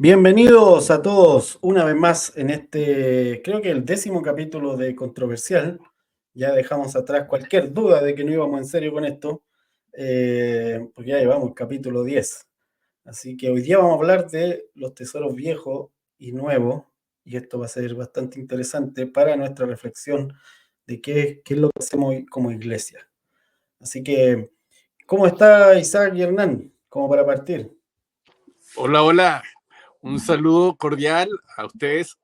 Bienvenidos a todos una vez más en este, creo que el 10º capítulo de Controversial. Ya dejamos atrás cualquier duda de que no íbamos en serio con esto, porque ya llevamos capítulo 10. Así que hoy día vamos a hablar de los tesoros viejos y nuevos, y esto va a ser bastante interesante para nuestra reflexión de qué es lo que hacemos hoy como iglesia. Así que, ¿cómo está Isaac y Hernán? Como para partir. Hola, hola. Un saludo cordial a ustedes,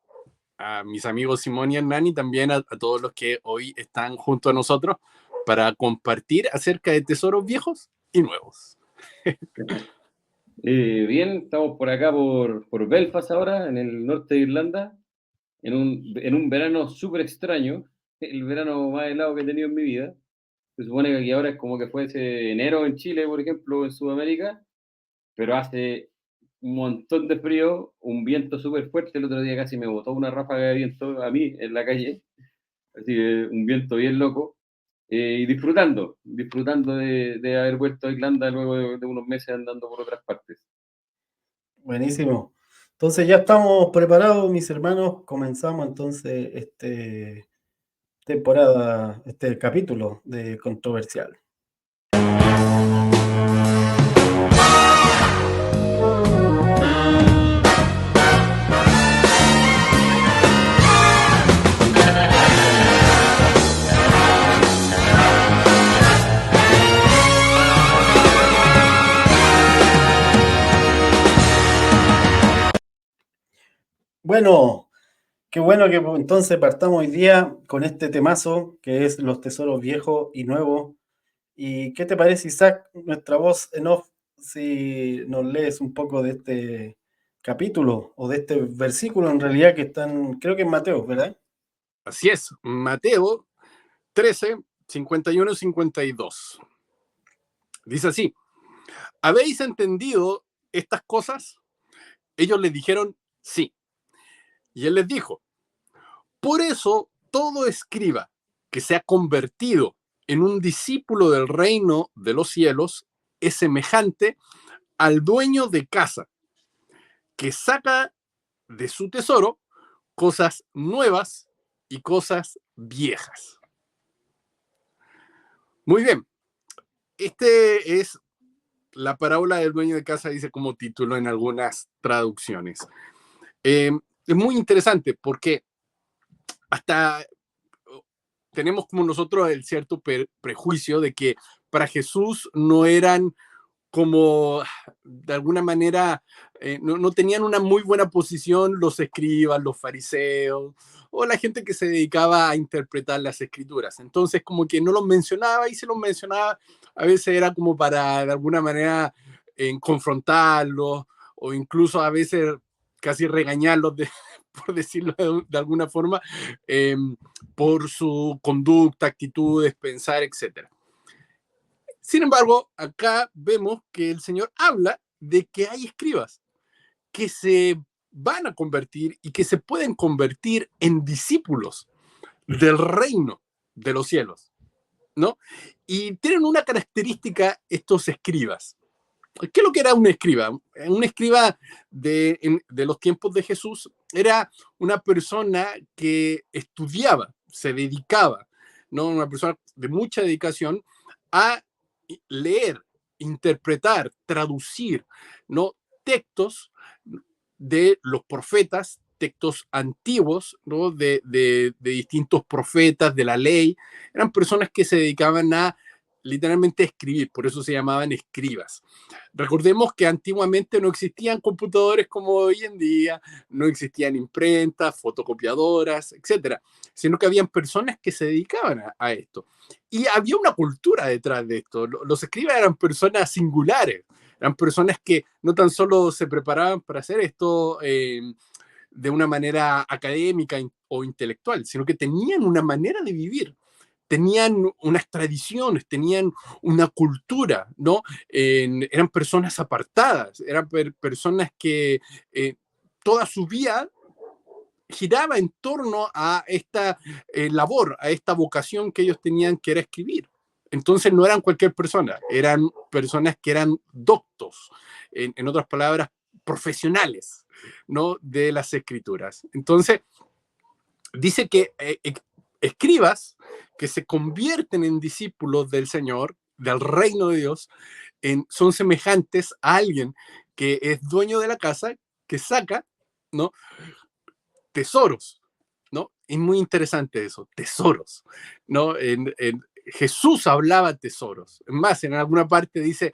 a mis amigos Simón y Hernán, y también a todos los que hoy están junto a nosotros para compartir acerca de tesoros viejos y nuevos. Bien, estamos por acá por Belfast ahora, en el norte de Irlanda, en un verano súper extraño, el verano más helado que he tenido en mi vida. Se supone que aquí ahora es como que fuese enero en Chile, por ejemplo, en Sudamérica, pero hace un montón de frío, un viento súper fuerte. El otro día casi me botó una ráfaga de viento a mí en la calle, así que un viento bien loco. Y disfrutando de haber vuelto a Irlanda luego de unos meses andando por otras partes. Buenísimo. Entonces ya estamos preparados, mis hermanos. Comenzamos entonces este capítulo de Controversial. Bueno, qué bueno que entonces partamos hoy día con este temazo que es los tesoros viejos y nuevos. ¿Y qué te parece, Isaac, nuestra voz en off, si nos lees un poco de este capítulo o de este versículo en realidad que están, creo que en Mateo, ¿verdad? Así es, Mateo 13, 51, 52. Dice así: ¿habéis entendido estas cosas? Ellos le dijeron sí. Y él les dijo: por eso todo escriba que se ha convertido en un discípulo del reino de los cielos es semejante al dueño de casa, que saca de su tesoro cosas nuevas y cosas viejas. Muy bien, este es la parábola del dueño de casa, dice como título en algunas traducciones. Es muy interesante porque hasta tenemos como nosotros el cierto prejuicio de que para Jesús no eran como de alguna manera no tenían una muy buena posición los escribas, los fariseos o la gente que se dedicaba a interpretar las escrituras. Entonces como que no los mencionaba, y si los mencionaba a veces era como para de alguna manera confrontarlos, o incluso a veces casi regañarlos por decirlo de alguna forma, por su conducta, actitudes, pensar, etcétera. Sin embargo, acá vemos que el Señor habla de que hay escribas que se van a convertir y que se pueden convertir en discípulos del reino de los cielos, ¿no? Y tienen una característica estos escribas. ¿Qué es lo que era un escriba? Un escriba de los tiempos de Jesús era una persona que estudiaba, se dedicaba, ¿no? Una persona de mucha dedicación a leer, interpretar, traducir, ¿no? Textos de los profetas, textos antiguos, ¿no? de distintos profetas, de la ley. Eran personas que se dedicaban a literalmente escribir, por eso se llamaban escribas. Recordemos que antiguamente no existían computadores como hoy en día, no existían imprentas, fotocopiadoras, etcétera, sino que habían personas que se dedicaban a esto. Y había una cultura detrás de esto. Los escribas eran personas singulares, eran personas que no tan solo se preparaban para hacer esto de una manera académica o intelectual, sino que tenían una manera de vivir, tenían unas tradiciones, tenían una cultura, ¿no? Eran personas apartadas, eran personas que toda su vida giraba en torno a esta labor, a esta vocación que ellos tenían, que era escribir. Entonces no eran cualquier persona, eran personas que eran doctos, en otras palabras, profesionales, ¿no? De las escrituras. Entonces, dice que escribas que se convierten en discípulos del Señor, del reino de Dios, son semejantes a alguien que es dueño de la casa, que saca, ¿no? Tesoros, ¿no? Es muy interesante eso, tesoros, ¿no? Jesús hablaba tesoros. Es más, en alguna parte dice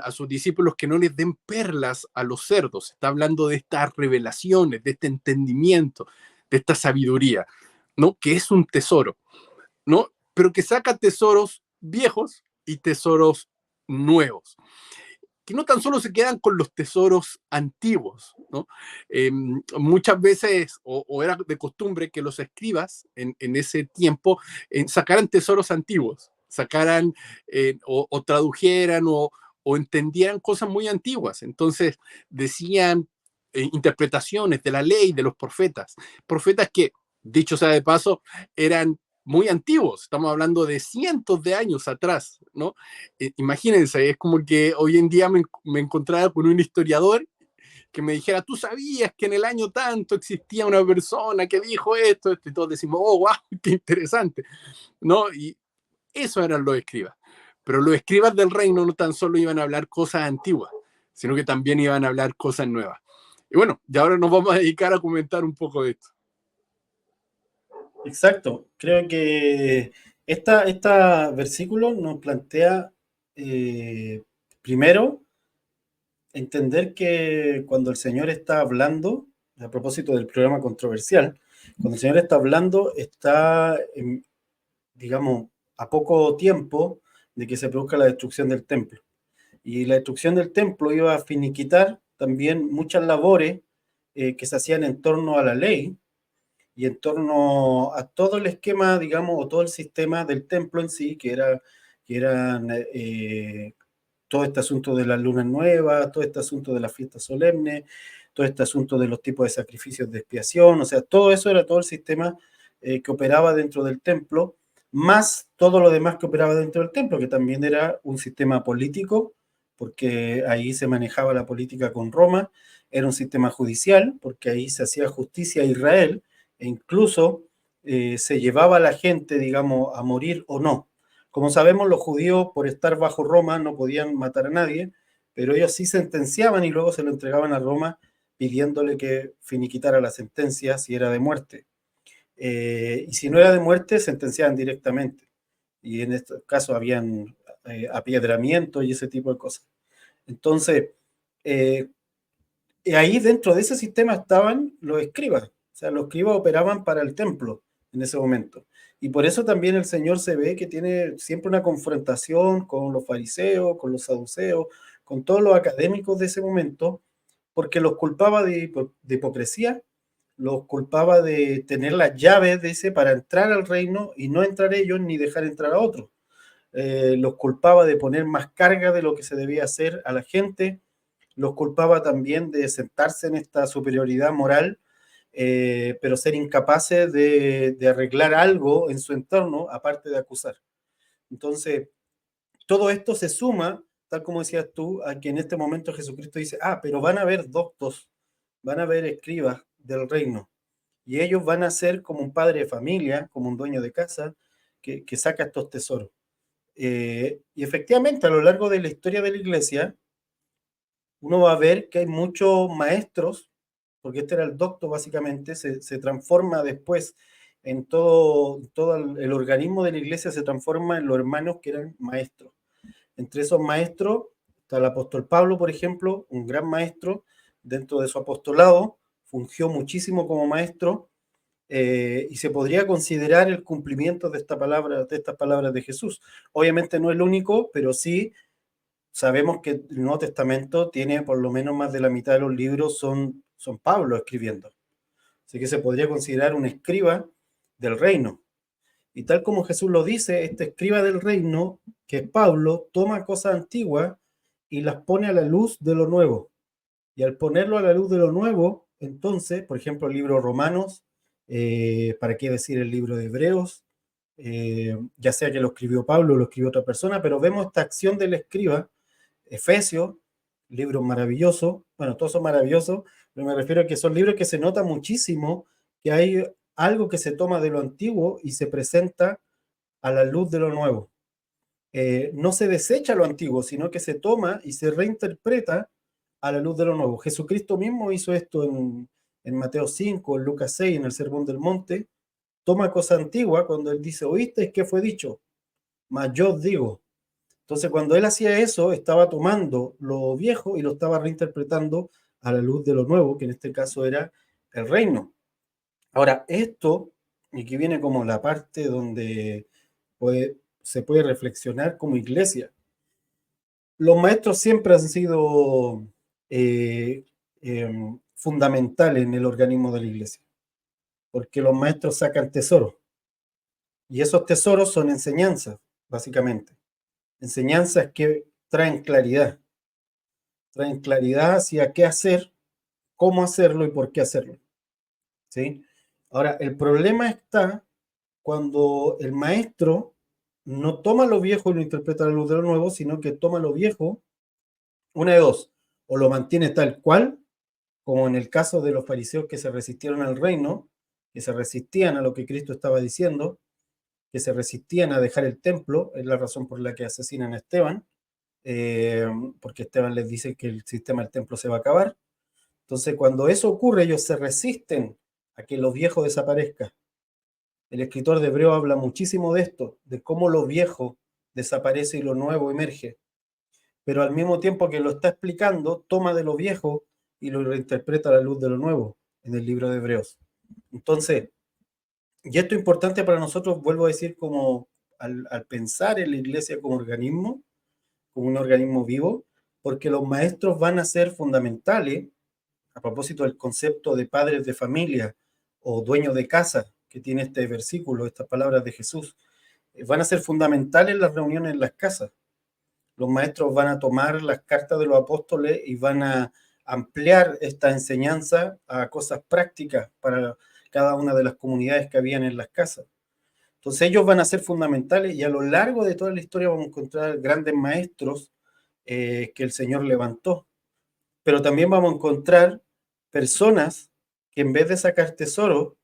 a sus discípulos que no les den perlas a los cerdos. Está hablando de estas revelaciones, de este entendimiento, de esta sabiduría, ¿no? Que es un tesoro, ¿no? Pero que saca tesoros viejos y tesoros nuevos, que no tan solo se quedan con los tesoros antiguos, ¿no? Muchas veces, o era de costumbre que los escribas en ese tiempo sacaran tesoros antiguos, sacaran o tradujeran o entendieran cosas muy antiguas. Entonces decían interpretaciones de la ley, de los profetas que, dicho sea de paso, eran muy antiguos, estamos hablando de cientos de años atrás, ¿no? Imagínense, es como que hoy en día me encontrara con un historiador que me dijera, tú sabías que en el año tanto existía una persona que dijo esto, y todos decimos, oh, wow, qué interesante, ¿no? Y eso eran los escribas. Pero los escribas del reino no tan solo iban a hablar cosas antiguas, sino que también iban a hablar cosas nuevas. Y bueno, y ahora nos vamos a dedicar a comentar un poco de esto. Exacto. Creo que esta versículo nos plantea, primero, entender que cuando el Señor está hablando, a propósito del programa controversial, cuando el Señor está hablando, está, digamos, a poco tiempo de que se produzca la destrucción del templo. Y la destrucción del templo iba a finiquitar también muchas labores que se hacían en torno a la ley y en torno a todo el esquema, digamos, o todo el sistema del templo en sí, que eran todo este asunto de las lunas nuevas, todo este asunto de las fiestas solemnes, todo este asunto de los tipos de sacrificios de expiación, o sea, todo eso era todo el sistema que operaba dentro del templo, más todo lo demás que operaba dentro del templo, que también era un sistema político, porque ahí se manejaba la política con Roma, era un sistema judicial, porque ahí se hacía justicia a Israel, e incluso se llevaba a la gente, digamos, a morir o no. Como sabemos, los judíos, por estar bajo Roma, no podían matar a nadie, pero ellos sí sentenciaban y luego se lo entregaban a Roma pidiéndole que finiquitara la sentencia si era de muerte. Y si no era de muerte, sentenciaban directamente. Y en este caso habían apiedramiento y ese tipo de cosas. Entonces, ahí dentro de ese sistema estaban los escribas. O sea, los escribas operaban para el templo en ese momento. Y por eso también el Señor se ve que tiene siempre una confrontación con los fariseos, con los saduceos, con todos los académicos de ese momento, porque los culpaba de hipocresía, los culpaba de tener las llaves, dice, para entrar al reino y no entrar ellos ni dejar entrar a otros. Los culpaba de poner más carga de lo que se debía hacer a la gente, los culpaba también de sentarse en esta superioridad moral, pero ser incapaces de arreglar algo en su entorno, aparte de acusar. Entonces, todo esto se suma, tal como decías tú, a que en este momento Jesucristo dice, pero van a haber doctos, van a haber escribas del reino, y ellos van a ser como un padre de familia, como un dueño de casa, que saca estos tesoros. Y efectivamente, a lo largo de la historia de la iglesia, uno va a ver que hay muchos maestros, porque este era el docto básicamente, se transforma después en todo el organismo de la iglesia, se transforma en los hermanos que eran maestros. Entre esos maestros está el apóstol Pablo, por ejemplo, un gran maestro dentro de su apostolado, fungió muchísimo como maestro, y se podría considerar el cumplimiento de estas palabras de Jesús. Obviamente no es el único, pero sí sabemos que el Nuevo Testamento tiene por lo menos más de la mitad de los libros son Pablo escribiendo. Así que se podría considerar un escriba del reino. Y tal como Jesús lo dice, este escriba del reino, que es Pablo, toma cosas antiguas y las pone a la luz de lo nuevo. Y al ponerlo a la luz de lo nuevo, entonces, por ejemplo, el libro Romanos, ¿para qué decir el libro de Hebreos? Ya sea que lo escribió Pablo o lo escribió otra persona, pero vemos esta acción del escriba, Efesios, libros maravillosos, bueno, todos son maravillosos, pero me refiero a que son libros que se nota muchísimo que hay algo que se toma de lo antiguo y se presenta a la luz de lo nuevo. No se desecha lo antiguo, sino que se toma y se reinterpreta a la luz de lo nuevo. Jesucristo mismo hizo esto en Mateo 5, en Lucas 6, en el Sermón del Monte. Toma cosa antigua cuando él dice, ¿oísteis qué fue dicho? Mas yo os digo. Entonces, cuando él hacía eso, estaba tomando lo viejo y lo estaba reinterpretando a la luz de lo nuevo, que en este caso era el reino. Ahora, esto, y aquí viene como la parte donde se puede reflexionar como iglesia. Los maestros siempre han sido eh, fundamentales en el organismo de la iglesia, porque los maestros sacan tesoros, y esos tesoros son enseñanzas, básicamente. Enseñanzas que traen claridad hacia qué hacer, cómo hacerlo y por qué hacerlo. ¿Sí? Ahora, el problema está cuando el maestro no toma lo viejo y lo interpreta a la luz de lo nuevo, sino que toma lo viejo, una de dos, o lo mantiene tal cual, como en el caso de los fariseos que se resistieron al reino, que se resistían a lo que Cristo estaba diciendo, que se resistían a dejar el templo, es la razón por la que asesinan a Esteban, porque Esteban les dice que el sistema del templo se va a acabar. Entonces, cuando eso ocurre, ellos se resisten a que lo viejo desaparezca. El escritor de Hebreo habla muchísimo de esto, de cómo lo viejo desaparece y lo nuevo emerge. Pero al mismo tiempo que lo está explicando, toma de lo viejo y lo reinterpreta a la luz de lo nuevo en el libro de Hebreos. Entonces, y esto es importante para nosotros, vuelvo a decir, como al pensar en la iglesia como organismo, como un organismo vivo, porque los maestros van a ser fundamentales, a propósito del concepto de padres de familia o dueños de casa que tiene este versículo, estas palabras de Jesús, van a ser fundamentales las reuniones en las casas. Los maestros van a tomar las cartas de los apóstoles y van a ampliar esta enseñanza a cosas prácticas para cada una de las comunidades que habían en las casas. Entonces ellos van a ser fundamentales y a lo largo de toda la historia vamos a encontrar grandes maestros que el Señor levantó. Pero también vamos a encontrar personas que en vez de sacar tesoro,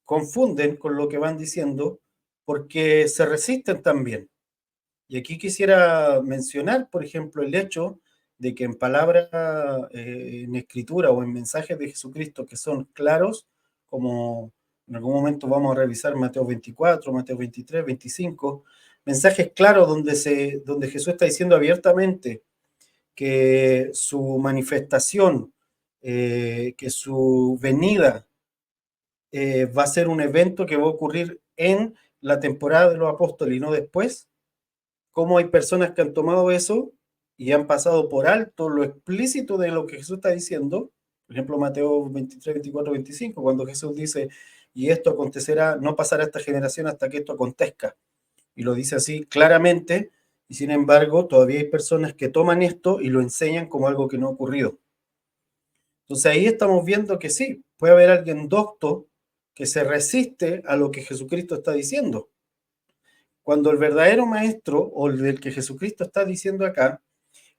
confunden con lo que van diciendo porque se resisten también. Y aquí quisiera mencionar, por ejemplo, el hecho de que en palabra, en escritura o en mensajes de Jesucristo que son claros, como en algún momento vamos a revisar Mateo 24, Mateo 23, 25, mensajes claros donde Jesús está diciendo abiertamente que su manifestación, que su venida va a ser un evento que va a ocurrir en la temporada de los apóstoles y no después. Cómo hay personas que han tomado eso y han pasado por alto lo explícito de lo que Jesús está diciendo. Por ejemplo, Mateo 23, 24, 25, cuando Jesús dice, y esto acontecerá, no pasará esta generación hasta que esto acontezca. Y lo dice así claramente, y sin embargo, todavía hay personas que toman esto y lo enseñan como algo que no ha ocurrido. Entonces ahí estamos viendo que sí, puede haber alguien docto que se resiste a lo que Jesucristo está diciendo. Cuando el verdadero maestro, o el del que Jesucristo está diciendo acá,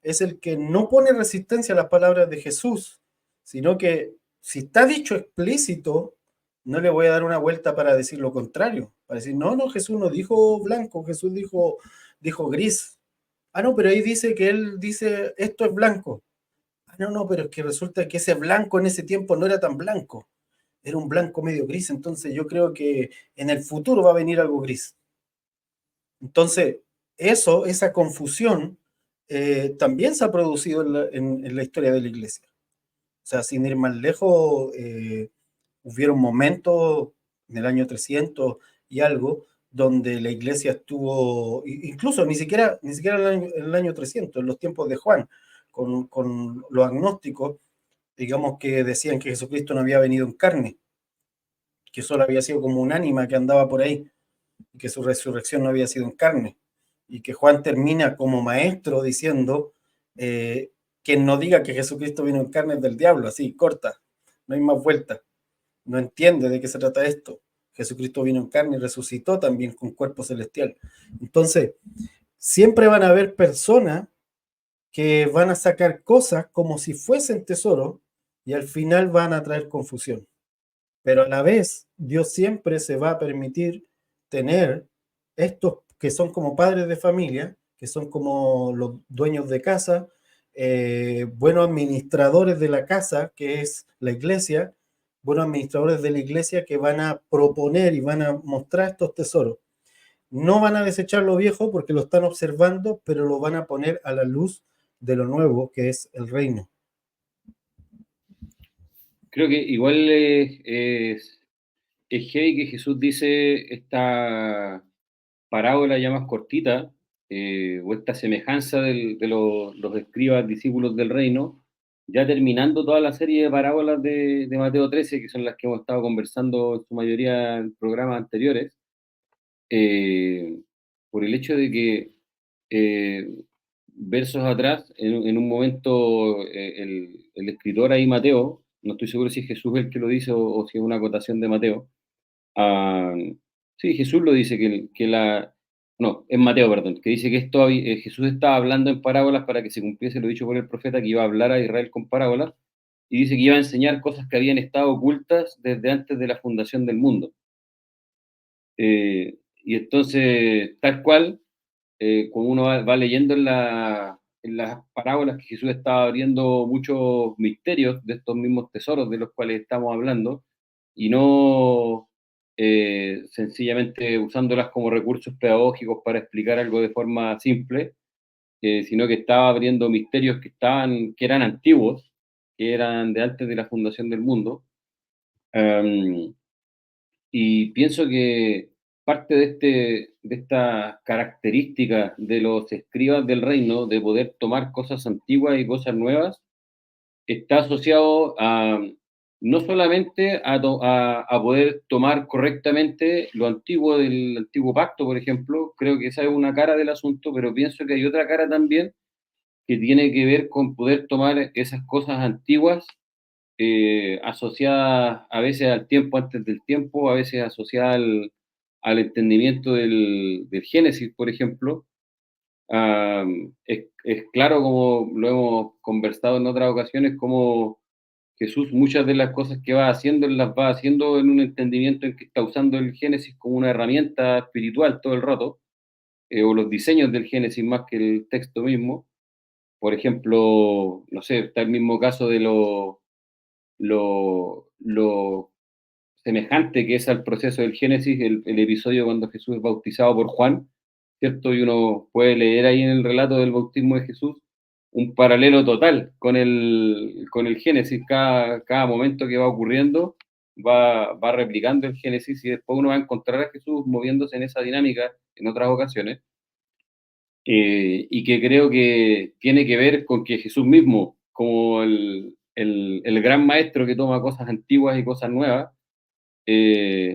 es el que no pone resistencia a las palabras de Jesús, sino que si está dicho explícito, no le voy a dar una vuelta para decir lo contrario, para decir, no, no, Jesús no dijo blanco, Jesús dijo gris. Ah, no, pero ahí dice que él dice, esto es blanco. Ah, no, no, pero es que resulta que ese blanco en ese tiempo no era tan blanco, era un blanco medio gris, entonces yo creo que en el futuro va a venir algo gris. Entonces, esa confusión, también se ha producido en la historia de la iglesia. O sea, sin ir más lejos, hubieron momentos en el año 300 y algo, donde la iglesia estuvo, incluso ni siquiera en el año 300, en los tiempos de Juan, con los agnósticos, digamos que decían que Jesucristo no había venido en carne, que solo había sido como un ánima que andaba por ahí, y que su resurrección no había sido en carne. Y que Juan termina como maestro diciendo, quien no diga que Jesucristo vino en carne es del diablo, así, corta, no hay más vuelta, no entiende de qué se trata esto. Jesucristo vino en carne y resucitó también con cuerpo celestial. Entonces, siempre van a haber personas que van a sacar cosas como si fuesen tesoros y al final van a traer confusión. Pero a la vez, Dios siempre se va a permitir tener estos que son como padres de familia, que son como los dueños de casa, buenos administradores de la casa, que es la iglesia, buenos administradores de la iglesia que van a proponer y van a mostrar estos tesoros. No van a desechar lo viejo porque lo están observando, pero lo van a poner a la luz de lo nuevo, que es el reino. Creo que igual es heavy que Jesús dice esta parábola ya más cortita, o esta semejanza de los escribas discípulos del reino, ya terminando toda la serie de parábolas de Mateo 13, que son las que hemos estado conversando en su mayoría en programas anteriores, eh, por el hecho de que versos atrás, en un momento, el escritor ahí, Mateo, no estoy seguro si es Jesús el que lo dice o si es una acotación de Mateo. Ah, sí, Jesús lo dice no, es Mateo, perdón, que dice que Jesús estaba hablando en parábolas para que se cumpliese lo dicho por el profeta, que iba a hablar a Israel con parábolas, y dice que iba a enseñar cosas que habían estado ocultas desde antes de la fundación del mundo. Y entonces, tal cual, como uno va leyendo en las parábolas que Jesús estaba abriendo muchos misterios de estos mismos tesoros de los cuales estamos hablando, y no sencillamente usándolas como recursos pedagógicos para explicar algo de forma simple, sino que estaba abriendo misterios que eran antiguos, que eran de antes de la fundación del mundo. Um, y pienso que parte de esta característica de los escribas del reino, de poder tomar cosas antiguas y cosas nuevas, está asociado a no solamente a poder tomar correctamente lo antiguo del antiguo pacto, por ejemplo, creo que esa es una cara del asunto, pero pienso que hay otra cara también que tiene que ver con poder tomar esas cosas antiguas asociadas a veces al tiempo antes del tiempo, a veces asociadas al entendimiento del Génesis, por ejemplo. Es claro, como lo hemos conversado en otras ocasiones, como Jesús muchas de las cosas que va haciendo, él las va haciendo en un entendimiento en que está usando el Génesis como una herramienta espiritual todo el rato, o los diseños del Génesis más que el texto mismo. Por ejemplo, no sé, está el mismo caso de lo semejante que es al proceso del Génesis, el episodio cuando Jesús es bautizado por Juan, ¿cierto? Y uno puede leer ahí en el relato del bautismo de Jesús un paralelo total con el Génesis. Cada momento que va ocurriendo va replicando el Génesis y después uno va a encontrar a Jesús moviéndose en esa dinámica en otras ocasiones. Y que creo que tiene que ver con que Jesús mismo, como el gran maestro que toma cosas antiguas y cosas nuevas,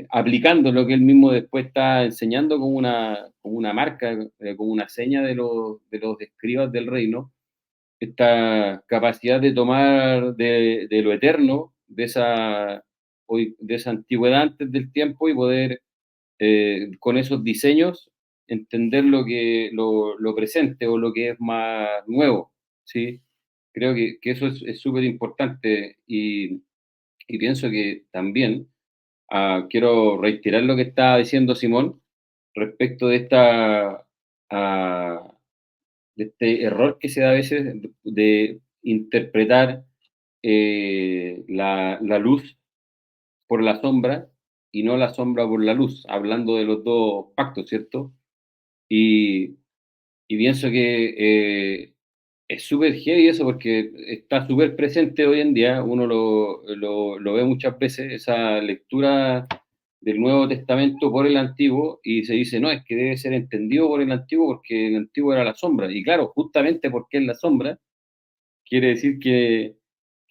aplicando lo que él mismo después está enseñando como una marca, como una seña de los escribas del reino, esta capacidad de tomar de lo eterno, de esa antigüedad antes del tiempo y poder con esos diseños entender lo presente o lo que es más nuevo, ¿sí? Creo que eso es súper importante y pienso que también quiero reiterar lo que estaba diciendo Simón respecto ah, de este error que se da a veces de interpretar la luz por la sombra y no la sombra por la luz, hablando de los dos pactos, ¿cierto? Y, y pienso que es súper heavy eso porque está súper presente hoy en día, uno lo ve muchas veces, esa lectura del Nuevo Testamento por el Antiguo y se dice, no, es que debe ser entendido por el Antiguo porque el Antiguo era la sombra. Y claro, justamente porque es la sombra, quiere decir que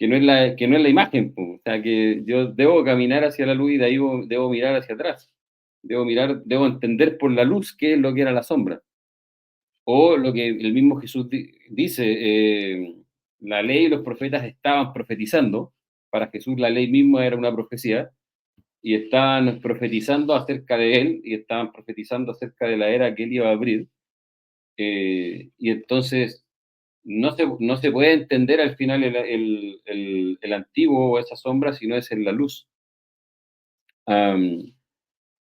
no es la imagen, po. O sea, que yo debo caminar hacia la luz y de ahí debo mirar hacia atrás. Debo entender por la luz qué es lo que era la sombra. O lo que el mismo Jesús dice, la ley y los profetas estaban profetizando. Para Jesús la ley misma era una profecía y estaban profetizando acerca de él y estaban profetizando acerca de la era que él iba a abrir. Y entonces no se puede entender al final el antiguo o esa sombra si no es en la luz.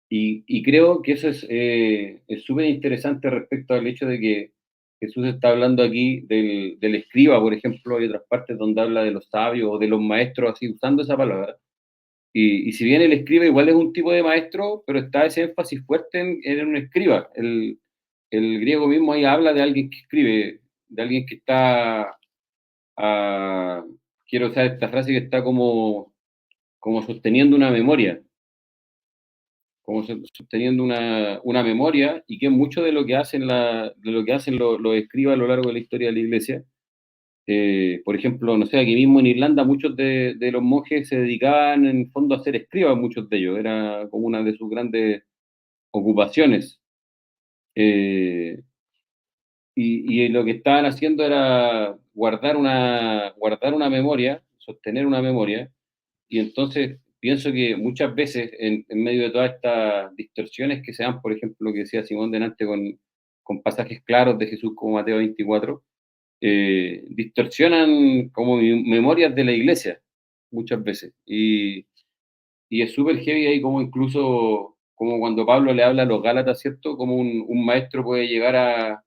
Y creo que eso es súper interesante respecto al hecho de que Jesús está hablando aquí del escriba, por ejemplo, hay otras partes donde habla de los sabios o de los maestros, así usando esa palabra. Y si bien el escriba igual es un tipo de maestro, pero está ese énfasis fuerte en un escriba. El griego mismo ahí habla de alguien que escribe, de alguien que está, ah, quiero usar esta frase, que está como sosteniendo una memoria, sosteniendo una memoria, y que mucho de lo que hacen, los escribas a lo largo de la historia de la iglesia. Por ejemplo, no sé, aquí mismo en Irlanda muchos de los monjes se dedicaban en el fondo a ser escribas, muchos de ellos, era como una de sus grandes ocupaciones. Eh, y lo que estaban haciendo era guardar una memoria, sostener una memoria, y entonces pienso que muchas veces en medio de todas estas distorsiones que se dan, por ejemplo, lo que decía Simón delante con pasajes claros de Jesús como Mateo 24, distorsionan como memorias de la iglesia muchas veces. Y es súper heavy ahí como incluso, como cuando Pablo le habla a los Gálatas, ¿cierto? Como un maestro puede llegar a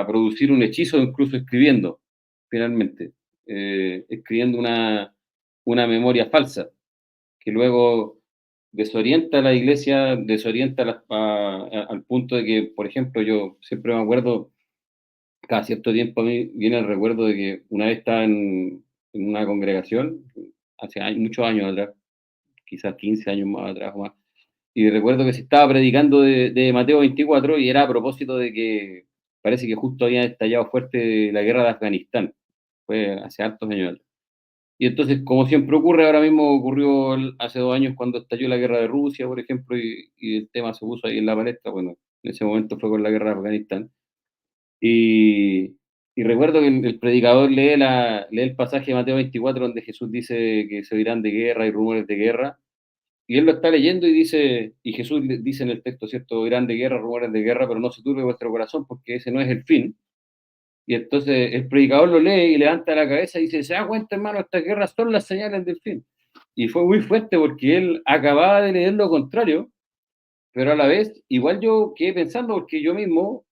producir un hechizo incluso escribiendo, finalmente, escribiendo una memoria falsa, que luego desorienta a la iglesia, desorienta al punto de que, por ejemplo, yo siempre me acuerdo, cada cierto tiempo a mí viene el recuerdo de que una vez estaba en una congregación, hace muchos años atrás, quizás 15 años más atrás o más, y recuerdo que se estaba predicando de Mateo 24 y era a propósito de que parece que justo había estallado fuerte la guerra de Afganistán, fue hace hartos años atrás. Y entonces, como siempre ocurre, ahora mismo ocurrió hace 2 años cuando estalló la guerra de Rusia, por ejemplo, y el tema se puso ahí en la palestra, bueno, en ese momento fue con la guerra de Afganistán. Y, y recuerdo que el predicador lee el pasaje de Mateo 24 donde Jesús dice que se oirán de guerra y rumores de guerra, y él lo está leyendo y dice, y Jesús dice en el texto, ¿cierto? Oirán de guerra, rumores de guerra, pero no se turbe vuestro corazón porque ese no es el fin. Y entonces el predicador lo lee y levanta la cabeza y dice, se da cuenta, hermano, estas guerras son las señales del fin. Y fue muy fuerte porque él acababa de leer lo contrario, pero a la vez, igual yo quedé pensando porque yo mismo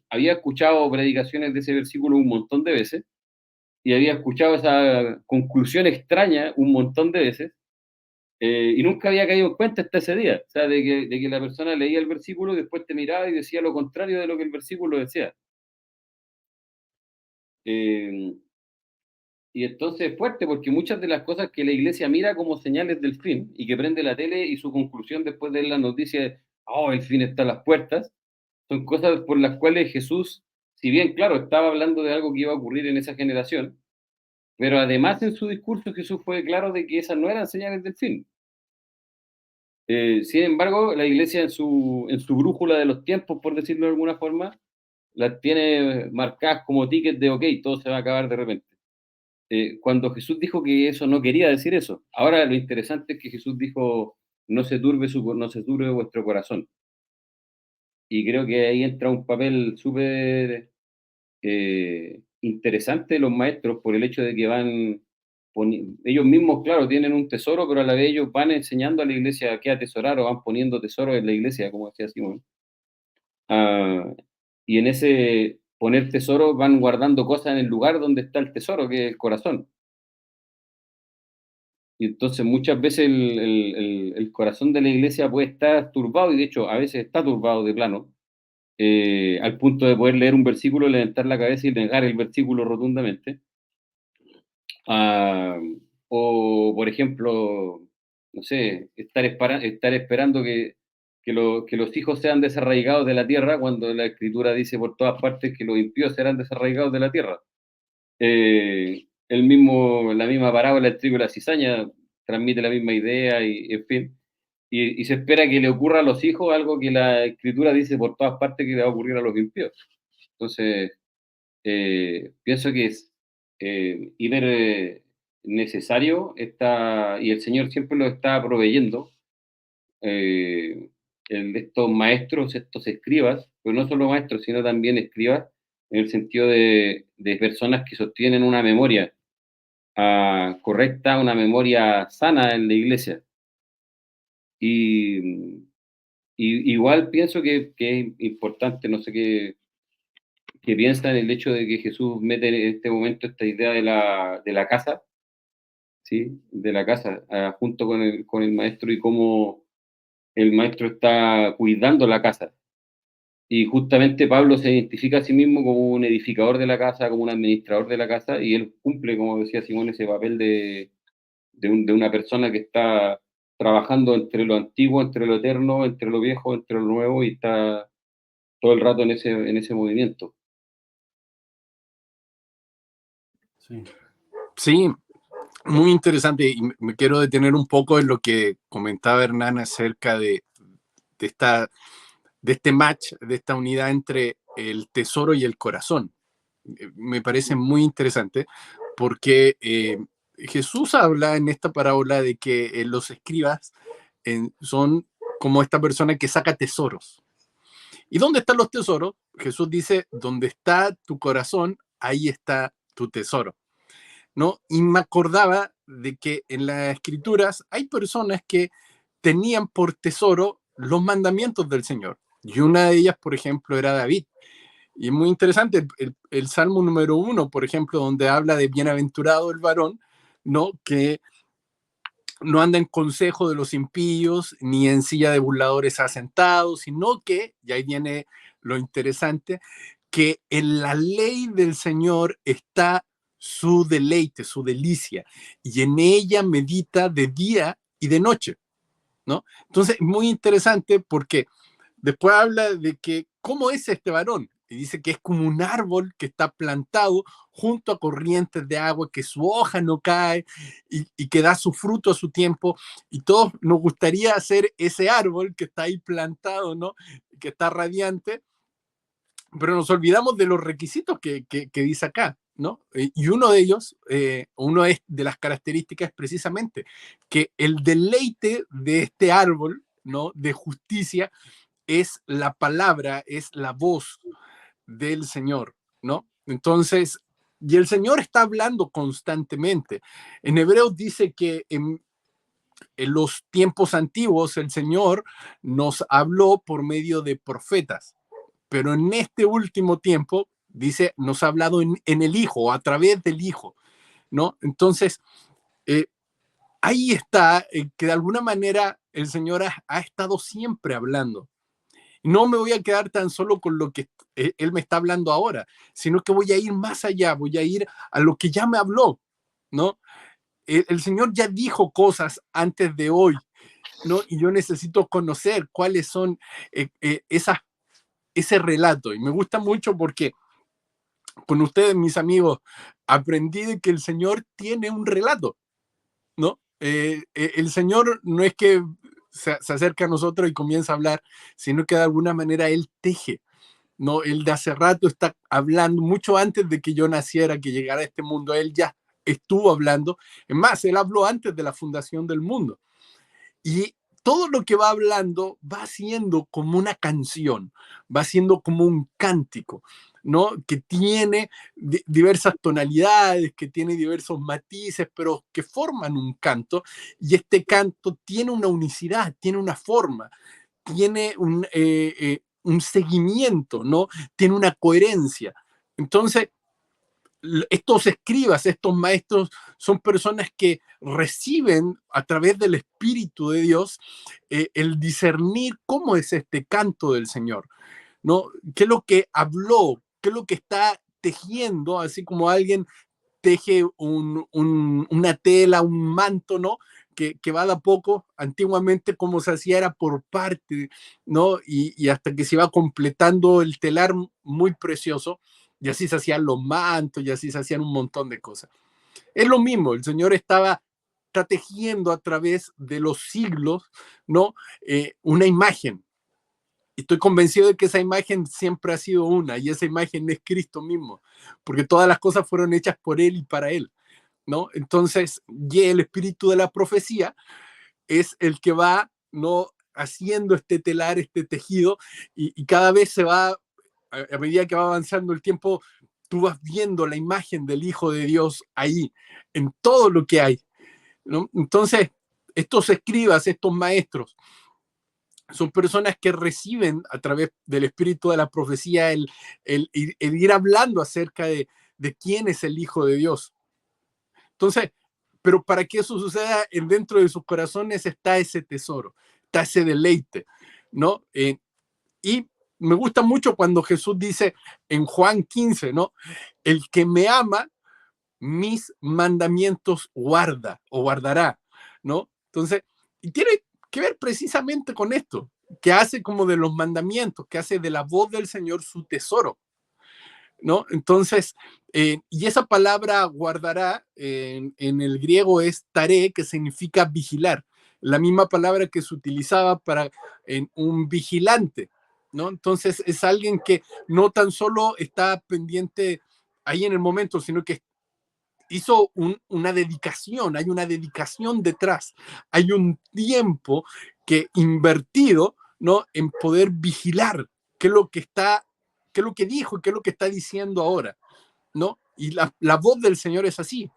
había escuchado predicaciones de ese versículo un montón de veces y había escuchado esa conclusión extraña un montón de veces, y nunca había caído en cuenta hasta ese día, o sea, de que la persona leía el versículo y después te miraba y decía lo contrario de lo que el versículo decía. Eh, y entonces es fuerte porque muchas de las cosas que la iglesia mira como señales del fin y que prende la tele y su conclusión después de la noticia es, oh, el fin está a las puertas, son cosas por las cuales Jesús, si bien, claro, estaba hablando de algo que iba a ocurrir en esa generación, pero además en su discurso Jesús fue claro de que esas no eran señales del fin. Sin embargo, la iglesia en su brújula de los tiempos, por decirlo de alguna forma, las tiene marcadas como tickets de, ok, todo se va a acabar de repente. Cuando Jesús dijo que eso no quería decir eso. Ahora lo interesante es que Jesús dijo, no se turbe vuestro corazón. Y creo que ahí entra un papel súper interesante de los maestros por el hecho de que ellos mismos, claro, tienen un tesoro, pero a la vez ellos van enseñando a la iglesia qué atesorar o van poniendo tesoros en la iglesia, como decía Simón. Ah, y en ese poner tesoro van guardando cosas en el lugar donde está el tesoro, que es el corazón. Y entonces muchas veces el corazón de la iglesia puede estar turbado, y de hecho a veces está turbado de plano, al punto de poder leer un versículo, levantar la cabeza y negar el versículo rotundamente. Ah, o, por ejemplo, no sé, estar esperando que los hijos sean desarraigados de la tierra, cuando la Escritura dice por todas partes que los impíos serán desarraigados de la tierra. La misma parábola del trigo y la cizaña transmite la misma idea, y en fin. Y se espera que le ocurra a los hijos algo que la Escritura dice por todas partes que le va a ocurrir a los impíos. Entonces, pienso que es hiper necesario, y el Señor siempre lo está proveyendo, estos maestros, estos escribas, pero no solo maestros, sino también escribas, en el sentido de personas que sostienen una memoria correcta, una memoria sana en la iglesia. Y, igual pienso que es importante, no sé qué piensa en el hecho de que Jesús mete en este momento esta idea de la casa, ¿sí? De la casa, junto con el maestro y cómo el maestro está cuidando la casa. Y justamente Pablo se identifica a sí mismo como un edificador de la casa, como un administrador de la casa, y él cumple, como decía Simón, ese papel de una persona que está trabajando entre lo antiguo, entre lo eterno, entre lo viejo, entre lo nuevo, y está todo el rato en ese movimiento. Sí. Sí, muy interesante. Y me quiero detener un poco en lo que comentaba Hernán acerca de esta, de este match, de esta unidad entre el tesoro y el corazón. Me parece muy interesante porque Jesús habla en esta parábola de que los escribas son como esta persona que saca tesoros. ¿Y dónde están los tesoros? Jesús dice, donde está tu corazón, ahí está tu tesoro, ¿no? Y me acordaba de que en las escrituras hay personas que tenían por tesoro los mandamientos del Señor. Y una de ellas, por ejemplo, era David. Y es muy interesante el Salmo número 1, por ejemplo, donde habla de bienaventurado el varón, ¿no? Que no anda en consejo de los impíos, ni en silla de burladores asentados, sino que, y ahí viene lo interesante, que en la ley del Señor está su deleite, su delicia, y en ella medita de día y de noche, ¿no? Entonces, muy interesante porque después habla de que, ¿cómo es este varón? Y dice que es como un árbol que está plantado junto a corrientes de agua, que su hoja no cae y que da su fruto a su tiempo. Y todos nos gustaría hacer ese árbol que está ahí plantado, ¿no? Que está radiante, pero nos olvidamos de los requisitos que dice acá, ¿no? Y uno de ellos, uno es de las características es precisamente que el deleite de este árbol, ¿no? De justicia es la palabra, es la voz del Señor, ¿no? Entonces, y el Señor está hablando constantemente. En Hebreos dice que en los tiempos antiguos el Señor nos habló por medio de profetas, pero en este último tiempo, dice, nos ha hablado en el Hijo, a través del Hijo, ¿no? Entonces, eh, ahí está que de alguna manera el Señor ha estado siempre hablando. No me voy a quedar tan solo con lo que Él me está hablando ahora, sino que voy a ir más allá, voy a ir a lo que ya me habló, ¿no? El Señor ya dijo cosas antes de hoy, ¿no? Y yo necesito conocer cuáles son ese relato. Y me gusta mucho porque con ustedes, mis amigos, aprendí de que el Señor tiene un relato, ¿no? El Señor no es que se acerca a nosotros y comienza a hablar, sino que de alguna manera Él teje, ¿no? Él de hace rato está hablando, mucho antes de que yo naciera, que llegara a este mundo, Él ya estuvo hablando. Es más, Él habló antes de la fundación del mundo. Y todo lo que va hablando va siendo como una canción, va siendo como un cántico, ¿no? Que tiene diversas tonalidades, que tiene diversos matices, pero que forman un canto. Y este canto tiene una unicidad, tiene una forma, tiene un seguimiento, ¿no? Tiene una coherencia. Entonces, estos escribas, estos maestros, son personas que reciben a través del Espíritu de Dios el discernir cómo es este canto del Señor, ¿no? ¿Qué es lo que habló? ¿Qué es lo que está tejiendo? Así como alguien teje una tela, un manto, ¿no? Que va de a poco. Antiguamente, como se hacía, era por parte, ¿no? Y hasta que se iba completando el telar muy precioso, y así se hacían los mantos, y así se hacían un montón de cosas. Es lo mismo, el Señor está tejiendo a través de los siglos, ¿no? Una imagen. Y estoy convencido de que esa imagen siempre ha sido una, y esa imagen es Cristo mismo, porque todas las cosas fueron hechas por Él y para Él, ¿no? Entonces, y el espíritu de la profecía es el que va, ¿no? Haciendo este telar, este tejido, y cada vez se va a medida que va avanzando el tiempo, tú vas viendo la imagen del Hijo de Dios ahí, en todo lo que hay, ¿no? Entonces, estos escribas, estos maestros, son personas que reciben a través del espíritu de la profecía el ir hablando acerca de quién es el Hijo de Dios. Entonces, pero para que eso suceda, dentro de sus corazones está ese tesoro, está ese deleite, ¿no? Y me gusta mucho cuando Jesús dice en Juan 15, ¿no? El que me ama, mis mandamientos guarda o guardará, ¿no? Entonces, y tiene que ver precisamente con esto, que hace como de los mandamientos, que hace de la voz del Señor su tesoro, ¿no? Entonces, y esa palabra guardará en el griego es tare, que significa vigilar, la misma palabra que se utilizaba para un vigilante, ¿no? Entonces, es alguien que no tan solo está pendiente ahí en el momento, sino que hizo una dedicación, hay una dedicación detrás, hay un tiempo que invertido, ¿no? En poder vigilar qué es lo que está, qué es lo que dijo, qué es lo que está diciendo ahora, ¿no? Y la voz del Señor es así,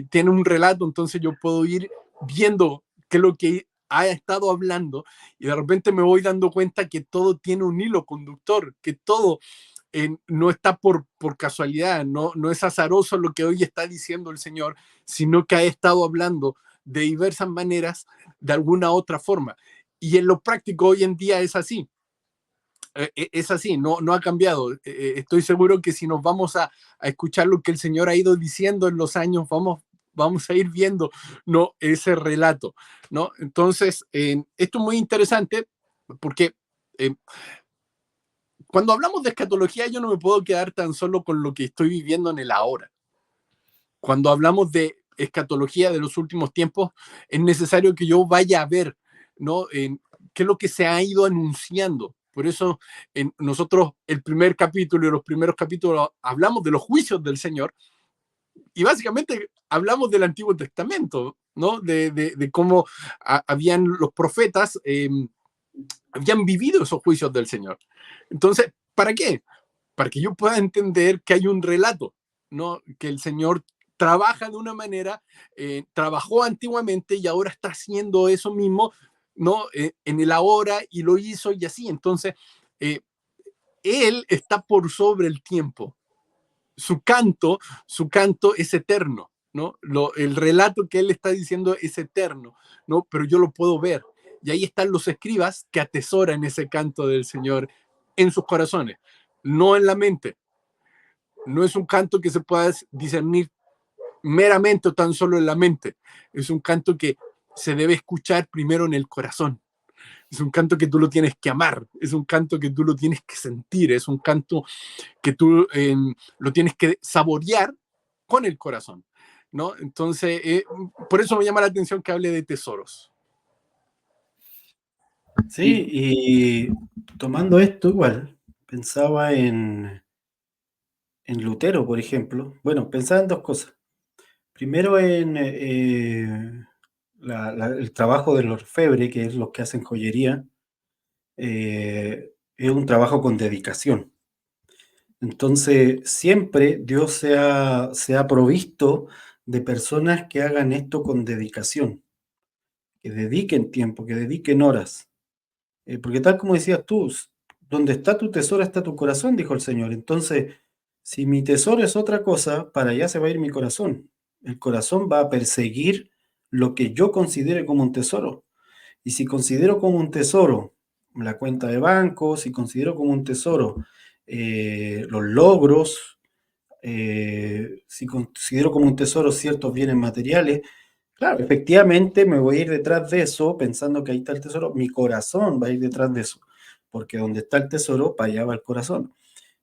tiene un relato, entonces yo puedo ir viendo qué es lo que ha estado hablando y de repente me voy dando cuenta que todo tiene un hilo conductor, que todo no está por casualidad, no es azaroso lo que hoy está diciendo el Señor, sino que ha estado hablando de diversas maneras, de alguna otra forma. Y en lo práctico hoy en día es así. Es así, no ha cambiado. Estoy seguro que si nos vamos a escuchar lo que el Señor ha ido diciendo en los años, vamos a ir viendo, ¿no? Ese relato, ¿no? Entonces, esto es muy interesante porque cuando hablamos de escatología, yo no me puedo quedar tan solo con lo que estoy viviendo en el ahora. Cuando hablamos de escatología de los últimos tiempos, es necesario que yo vaya a ver, ¿no? Qué es lo que se ha ido anunciando. Por eso nosotros el primer capítulo y los primeros capítulos hablamos de los juicios del Señor y básicamente hablamos del Antiguo Testamento, ¿no? De cómo habían los profetas, habían vivido esos juicios del Señor. Entonces, ¿para qué? Para que yo pueda entender que hay un relato, ¿no? Que el Señor trabaja de una manera, trabajó antiguamente y ahora está haciendo eso mismo, ¿no? En el ahora y lo hizo y así. Entonces, Él está por sobre el tiempo. Su canto es eterno, ¿no? El relato que Él está diciendo es eterno, ¿no? Pero yo lo puedo ver. Y ahí están los escribas que atesoran ese canto del Señor en sus corazones, no en la mente. No es un canto que se pueda discernir meramente o tan solo en la mente. Es un canto que se debe escuchar primero en el corazón. Es un canto que tú lo tienes que amar. Es un canto que tú lo tienes que sentir. Es un canto que tú lo tienes que saborear con el corazón, ¿no? Entonces, por eso me llama la atención que hable de tesoros. Sí, y tomando esto igual, pensaba en Lutero, por ejemplo. Bueno, pensaba en dos cosas. Primero en el trabajo del orfebre, que es los que hacen joyería, es un trabajo con dedicación. Entonces, siempre Dios se ha provisto de personas que hagan esto con dedicación, que dediquen tiempo, que dediquen horas. Porque tal como decías tú, donde está tu tesoro está tu corazón, dijo el Señor. Entonces, si mi tesoro es otra cosa, para allá se va a ir mi corazón. El corazón va a perseguir lo que yo considere como un tesoro. Y si considero como un tesoro la cuenta de banco, si considero como un tesoro los logros, si considero como un tesoro ciertos bienes materiales, claro, efectivamente me voy a ir detrás de eso pensando que ahí está el tesoro. Mi corazón va a ir detrás de eso, porque donde está el tesoro, para allá va el corazón.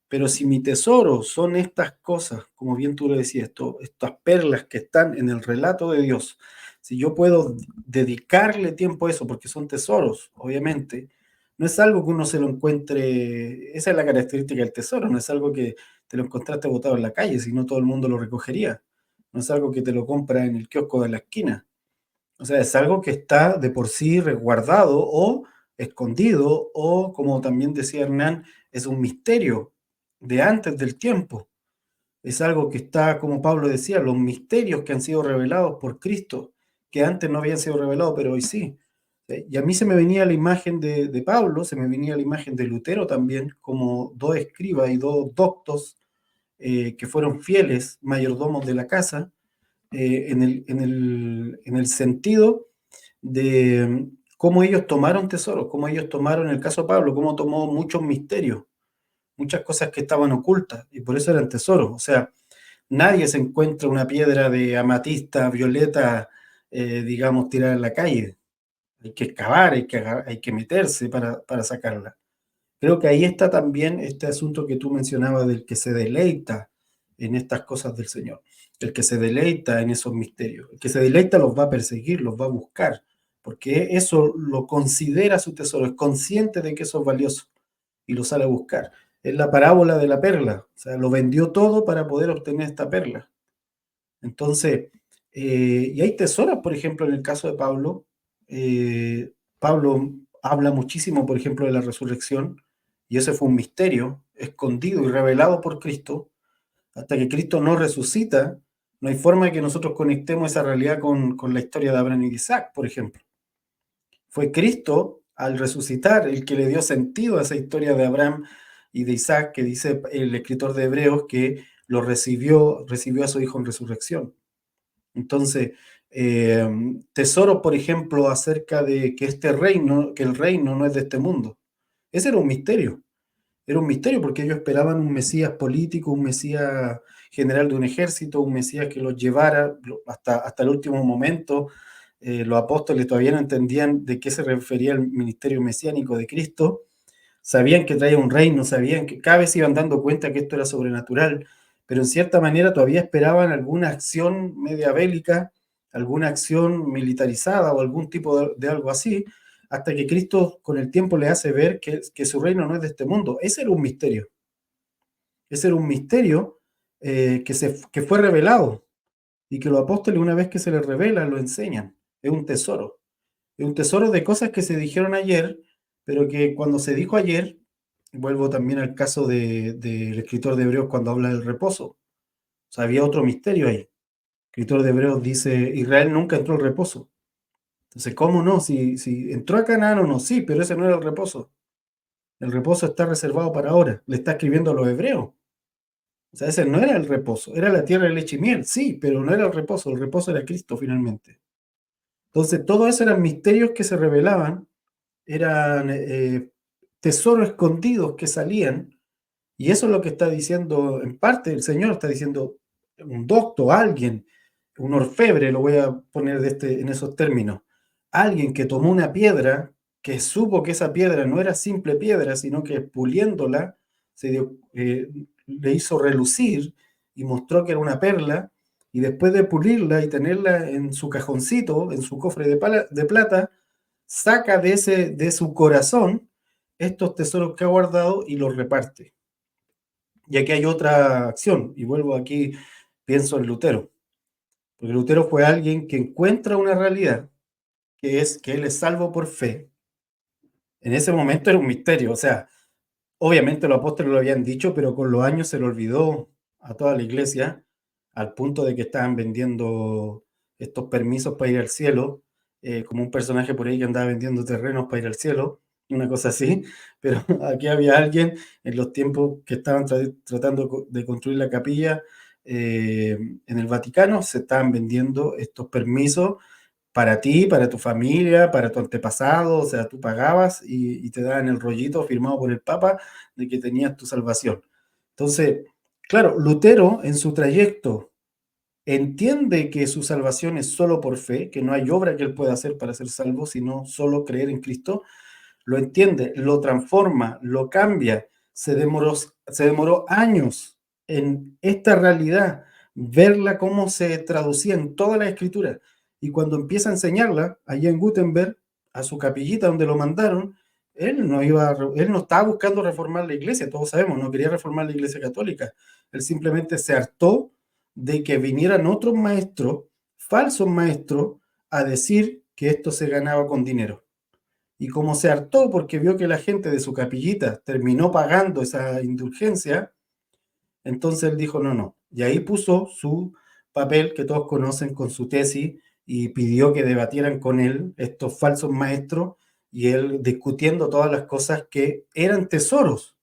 Pero si mi tesoro son estas cosas, como bien tú lo decías, estas perlas que están en el relato de Dios, si yo puedo dedicarle tiempo a eso, porque son tesoros, obviamente, no es algo que uno se lo encuentre, esa es la característica del tesoro, no es algo que te lo encontraste botado en la calle, si no todo el mundo lo recogería, no es algo que te lo compra en el kiosco de la esquina, o sea, es algo que está de por sí resguardado o escondido o, como también decía Hernán, es un misterio de antes del tiempo. Es algo que está, como Pablo decía, los misterios que han sido revelados por Cristo, que antes no habían sido revelados, pero hoy sí. Y a mí se me venía la imagen de Pablo, se me venía la imagen de Lutero también, como dos escribas y dos doctos que fueron fieles mayordomos de la casa, en el sentido de cómo ellos tomaron tesoros, cómo ellos tomaron, en el caso de Pablo, cómo tomó muchos misterios, muchas cosas que estaban ocultas, y por eso eran tesoros. O sea, nadie se encuentra una piedra de amatista, violeta, digamos, tirada en la calle. Hay que excavar, hay que meterse para sacarla. Creo que ahí está también este asunto que tú mencionabas del que se deleita en estas cosas del Señor, el que se deleita en esos misterios, el que se deleita los va a perseguir, los va a buscar, porque eso lo considera su tesoro, es consciente de que eso es valioso y lo sale a buscar. Es la parábola de la perla, o sea, lo vendió todo para poder obtener esta perla. Entonces, y hay tesoros, por ejemplo, en el caso de Pablo. Pablo habla muchísimo, por ejemplo, de la resurrección, y ese fue un misterio escondido y revelado por Cristo. Hasta que Cristo no resucita, no hay forma de que nosotros conectemos esa realidad con la historia de Abraham y de Isaac, por ejemplo. Fue Cristo, al resucitar, el que le dio sentido a esa historia de Abraham y de Isaac, que dice el escritor de Hebreos que recibió a su hijo en resurrección. Entonces, tesoros, por ejemplo, acerca de que que el reino no es de este mundo. Ese era un misterio. Era un misterio porque ellos esperaban un Mesías político, un Mesías general de un ejército, un Mesías que los llevara hasta el último momento. Los apóstoles todavía no entendían de qué se refería el ministerio mesiánico de Cristo. Sabían que traía un reino, sabían que cada vez se iban dando cuenta que esto era sobrenatural, pero en cierta manera todavía esperaban alguna acción media bélica, alguna acción militarizada o algún tipo de algo así, hasta que Cristo con el tiempo le hace ver que su reino no es de este mundo. Ese era un misterio. Ese era un misterio que fue revelado y que los apóstoles una vez que se les revela lo enseñan. Es un tesoro. Es un tesoro de cosas que se dijeron ayer, pero que cuando se dijo ayer, vuelvo también al caso del escritor de Hebreos cuando habla del reposo. O sea, había otro misterio ahí. El escritor de Hebreos dice, Israel nunca entró al reposo. Entonces, ¿cómo no? Si entró a Canaán o no, sí, pero ese no era el reposo. El reposo está reservado para ahora. Le está escribiendo a los hebreos. O sea, ese no era el reposo. Era la tierra de leche y miel, sí, pero no era el reposo. El reposo era Cristo finalmente. Entonces, todo eso eran misterios que se revelaban, eran tesoros escondidos que salían, y eso es lo que está diciendo, en parte, el Señor está diciendo, un docto, alguien, un orfebre, lo voy a poner en esos términos, alguien que tomó una piedra, que supo que esa piedra no era simple piedra, sino que puliéndola, le hizo relucir y mostró que era una perla, y después de pulirla y tenerla en su cajoncito, en su cofre de plata, saca de su corazón estos tesoros que ha guardado y los reparte. Y aquí hay otra acción, y vuelvo aquí, pienso en Lutero, porque Lutero fue alguien que encuentra una realidad, que es que él es salvo por fe. En ese momento era un misterio, o sea, obviamente los apóstoles lo habían dicho, pero con los años se lo olvidó a toda la iglesia, al punto de que estaban vendiendo estos permisos para ir al cielo, como un personaje por ahí que andaba vendiendo terrenos para ir al cielo, una cosa así, pero aquí había alguien en los tiempos que estaban tratando de construir la capilla en el Vaticano, se estaban vendiendo estos permisos para ti, para tu familia, para tu antepasado, o sea, tú pagabas y te daban el rollito firmado por el Papa de que tenías tu salvación. Entonces, claro, Lutero en su trayecto entiende que su salvación es solo por fe, que no hay obra que él pueda hacer para ser salvo, sino solo creer en Cristo. Lo entiende, lo transforma, lo cambia. Se demoró años en esta realidad, verla cómo se traducía en toda la escritura. Y cuando empieza a enseñarla, allá en Gutenberg, a su capillita donde lo mandaron, él no estaba buscando reformar la iglesia, todos sabemos, no quería reformar la iglesia católica. Él simplemente se hartó de que vinieran otros maestros, falsos maestros, a decir que esto se ganaba con dinero. y como se hartó porque vio que la gente de su capillita terminó pagando esa indulgencia, entonces él dijo, no, no. Y ahí puso su papel que todos conocen con su tesis y pidió que debatieran con él estos falsos maestros y él discutiendo todas las cosas que eran tesoros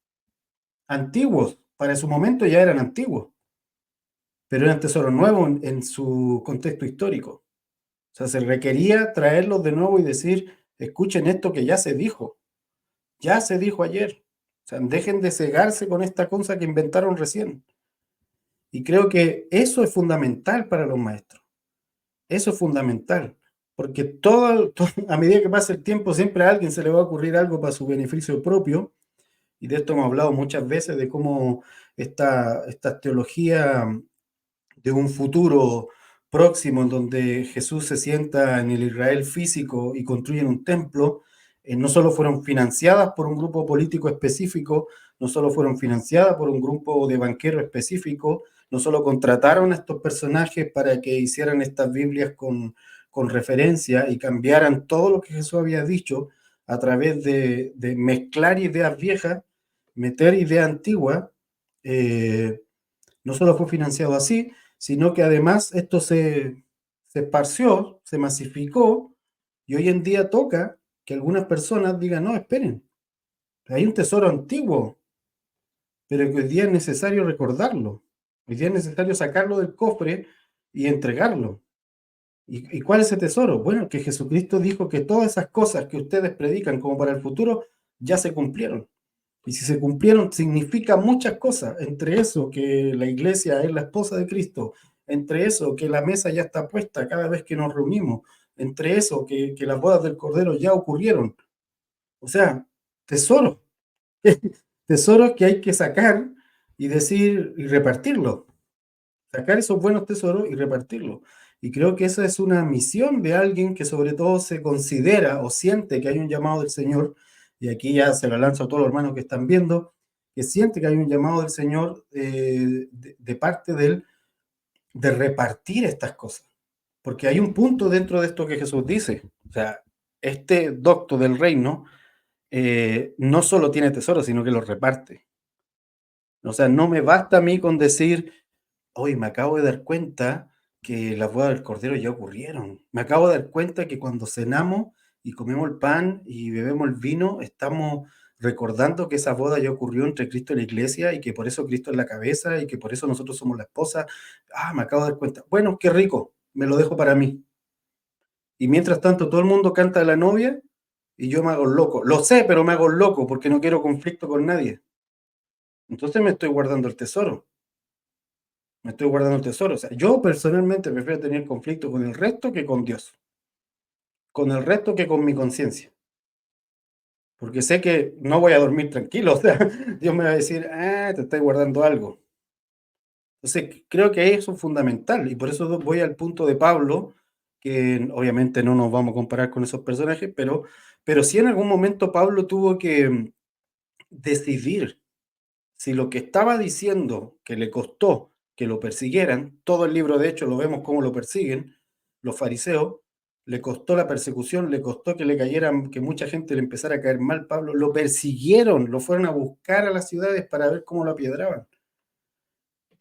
antiguos. Para su momento ya eran antiguos, pero eran tesoros nuevos en su contexto histórico. O sea, se requería traerlos de nuevo y decir, escuchen esto que ya se dijo ayer. O sea, dejen de cegarse con esta cosa que inventaron recién. Y creo que eso es fundamental para los maestros. Eso es fundamental. Porque a medida que pasa el tiempo, siempre a alguien se le va a ocurrir algo para su beneficio propio. Y de esto hemos hablado muchas veces, de cómo esta teología de un futuro próximo en donde Jesús se sienta en el Israel físico y construyen un templo, no solo fueron financiadas por un grupo político específico, no solo fueron financiadas por un grupo de banqueros específico, no solo contrataron a estos personajes para que hicieran estas Biblias con referencia y cambiaran todo lo que Jesús había dicho a través de mezclar ideas viejas, meter ideas antiguas. No solo fue financiado así, sino que además esto se esparció, se masificó, y hoy en día toca que algunas personas digan, no, esperen, hay un tesoro antiguo, pero que hoy día es necesario recordarlo, hoy día es necesario sacarlo del cofre y entregarlo. ¿Y cuál es ese tesoro? Bueno, que Jesucristo dijo que todas esas cosas que ustedes predican como para el futuro ya se cumplieron. Y si se cumplieron, significa muchas cosas. Entre eso, que la iglesia es la esposa de Cristo. Entre eso, que la mesa ya está puesta cada vez que nos reunimos. Entre eso, que las bodas del Cordero ya ocurrieron. O sea, tesoros. Tesoros que hay que sacar y decir y repartirlos. Sacar esos buenos tesoros y repartirlos. Y creo que esa es una misión de alguien que sobre todo se considera o siente que hay un llamado del Señor, y aquí ya se lo lanzo a todos los hermanos que están viendo, que siente que hay un llamado del Señor de parte de él de repartir estas cosas. Porque hay un punto dentro de esto que Jesús dice. O sea, este docto del reino no solo tiene tesoros, sino que los reparte. O sea, no me basta a mí con decir, hoy me acabo de dar cuenta que las bodas del Cordero ya ocurrieron. Me acabo de dar cuenta que cuando cenamos y comemos el pan y bebemos el vino, estamos recordando que esa boda ya ocurrió entre Cristo y la iglesia y que por eso Cristo es la cabeza y que por eso nosotros somos la esposa. Ah, me acabo de dar cuenta. Bueno, qué rico, me lo dejo para mí. Y mientras tanto todo el mundo canta a la novia y yo me hago loco. Lo sé, pero me hago loco porque no quiero conflicto con nadie. Entonces me estoy guardando el tesoro. Me estoy guardando el tesoro. O sea, yo personalmente prefiero tener conflicto con el resto que con Dios. Con el resto que con mi conciencia. Porque sé que no voy a dormir tranquilo. O sea, Dios me va a decir, ah, te estoy guardando algo. Entonces, creo que eso es fundamental. Y por eso voy al punto de Pablo, que obviamente no nos vamos a comparar con esos personajes, pero sí en algún momento Pablo tuvo que decidir si lo que estaba diciendo, que le costó que lo persiguieran, todo el libro de hecho lo vemos cómo lo persiguen los fariseos, le costó la persecución, le costó que le cayeran, que mucha gente le empezara a caer mal, Pablo, lo persiguieron, lo fueron a buscar a las ciudades para ver cómo lo apiedraban.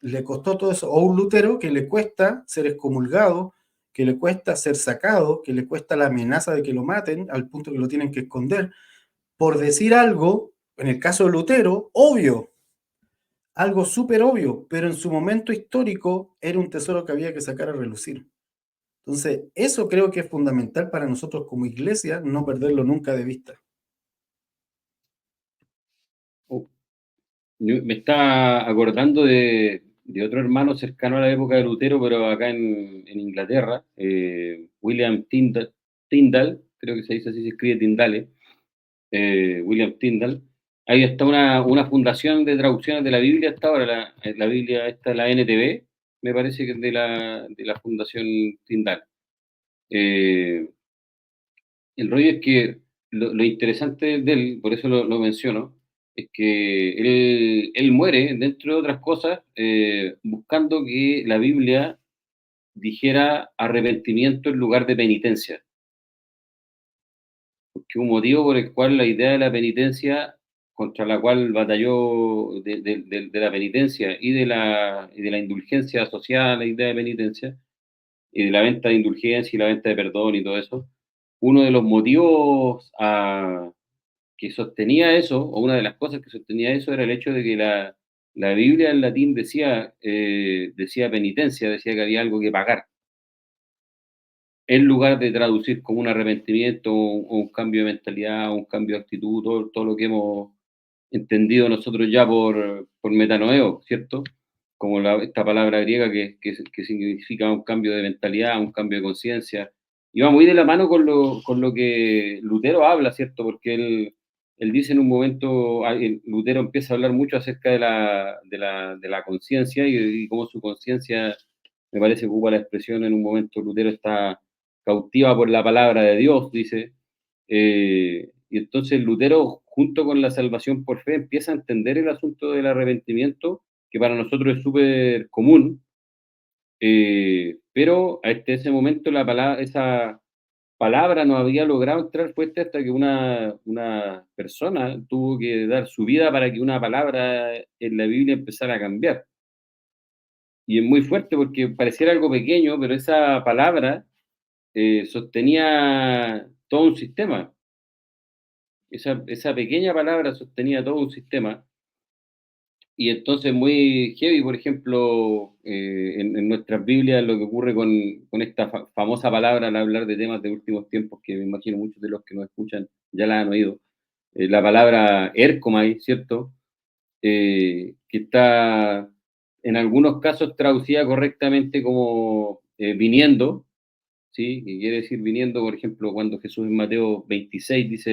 Le costó todo eso, o un Lutero que le cuesta ser excomulgado, que le cuesta ser sacado, que le cuesta la amenaza de que lo maten, al punto que lo tienen que esconder, por decir algo, en el caso de Lutero, obvio, algo súper obvio, pero en su momento histórico era un tesoro que había que sacar a relucir. Entonces, eso creo que es fundamental para nosotros como iglesia, no perderlo nunca de vista. Oh, me está acordando de otro hermano cercano a la época de Lutero, pero acá en Inglaterra, William Tyndale, creo que se dice así, se escribe Tyndale, William Tyndale. Ahí está una fundación de traducciones de la Biblia hasta ahora, la Biblia esta, la NTV, me parece que es de la fundación Tyndale. El rollo es que lo interesante de él, por eso lo menciono, es que él muere, dentro de otras cosas, buscando que la Biblia dijera arrepentimiento en lugar de penitencia. porque un motivo por el cual la idea de la penitencia, contra la cual batalló de la penitencia y de la indulgencia asociada a la idea de penitencia, y de la venta de indulgencia y la venta de perdón y todo eso, uno de los motivos que sostenía eso, o una de las cosas que sostenía eso, era el hecho de que la Biblia en latín decía penitencia, decía que había algo que pagar, en lugar de traducir como un arrepentimiento o un cambio de mentalidad, o un cambio de actitud, todo lo que hemos entendido nosotros ya por metanoeo, ¿cierto? Como esta palabra griega que significa un cambio de mentalidad, un cambio de conciencia. Y va muy de la mano con lo que Lutero habla, ¿cierto? Porque él dice en un momento, Lutero empieza a hablar mucho acerca de la conciencia y cómo su conciencia, me parece que ocupa la expresión en un momento, Lutero está cautiva por la palabra de Dios, dice. Y entonces Lutero, junto con la salvación por fe, empieza a entender el asunto del arrepentimiento, que para nosotros es súper común, pero hasta ese momento esa palabra no había logrado entrar fuerte hasta que una persona tuvo que dar su vida para que una palabra en la Biblia empezara a cambiar. Y es muy fuerte porque pareciera algo pequeño, pero esa palabra sostenía todo un sistema. Esa pequeña palabra sostenía todo un sistema. Y entonces muy heavy, por ejemplo, en nuestras Biblias, lo que ocurre con esta famosa palabra al hablar de temas de últimos tiempos, que me imagino muchos de los que nos escuchan ya la han oído, la palabra erkomai, ¿cierto? Que está en algunos casos traducida correctamente como viniendo, ¿sí? Que quiere decir viniendo, por ejemplo, cuando Jesús en Mateo 26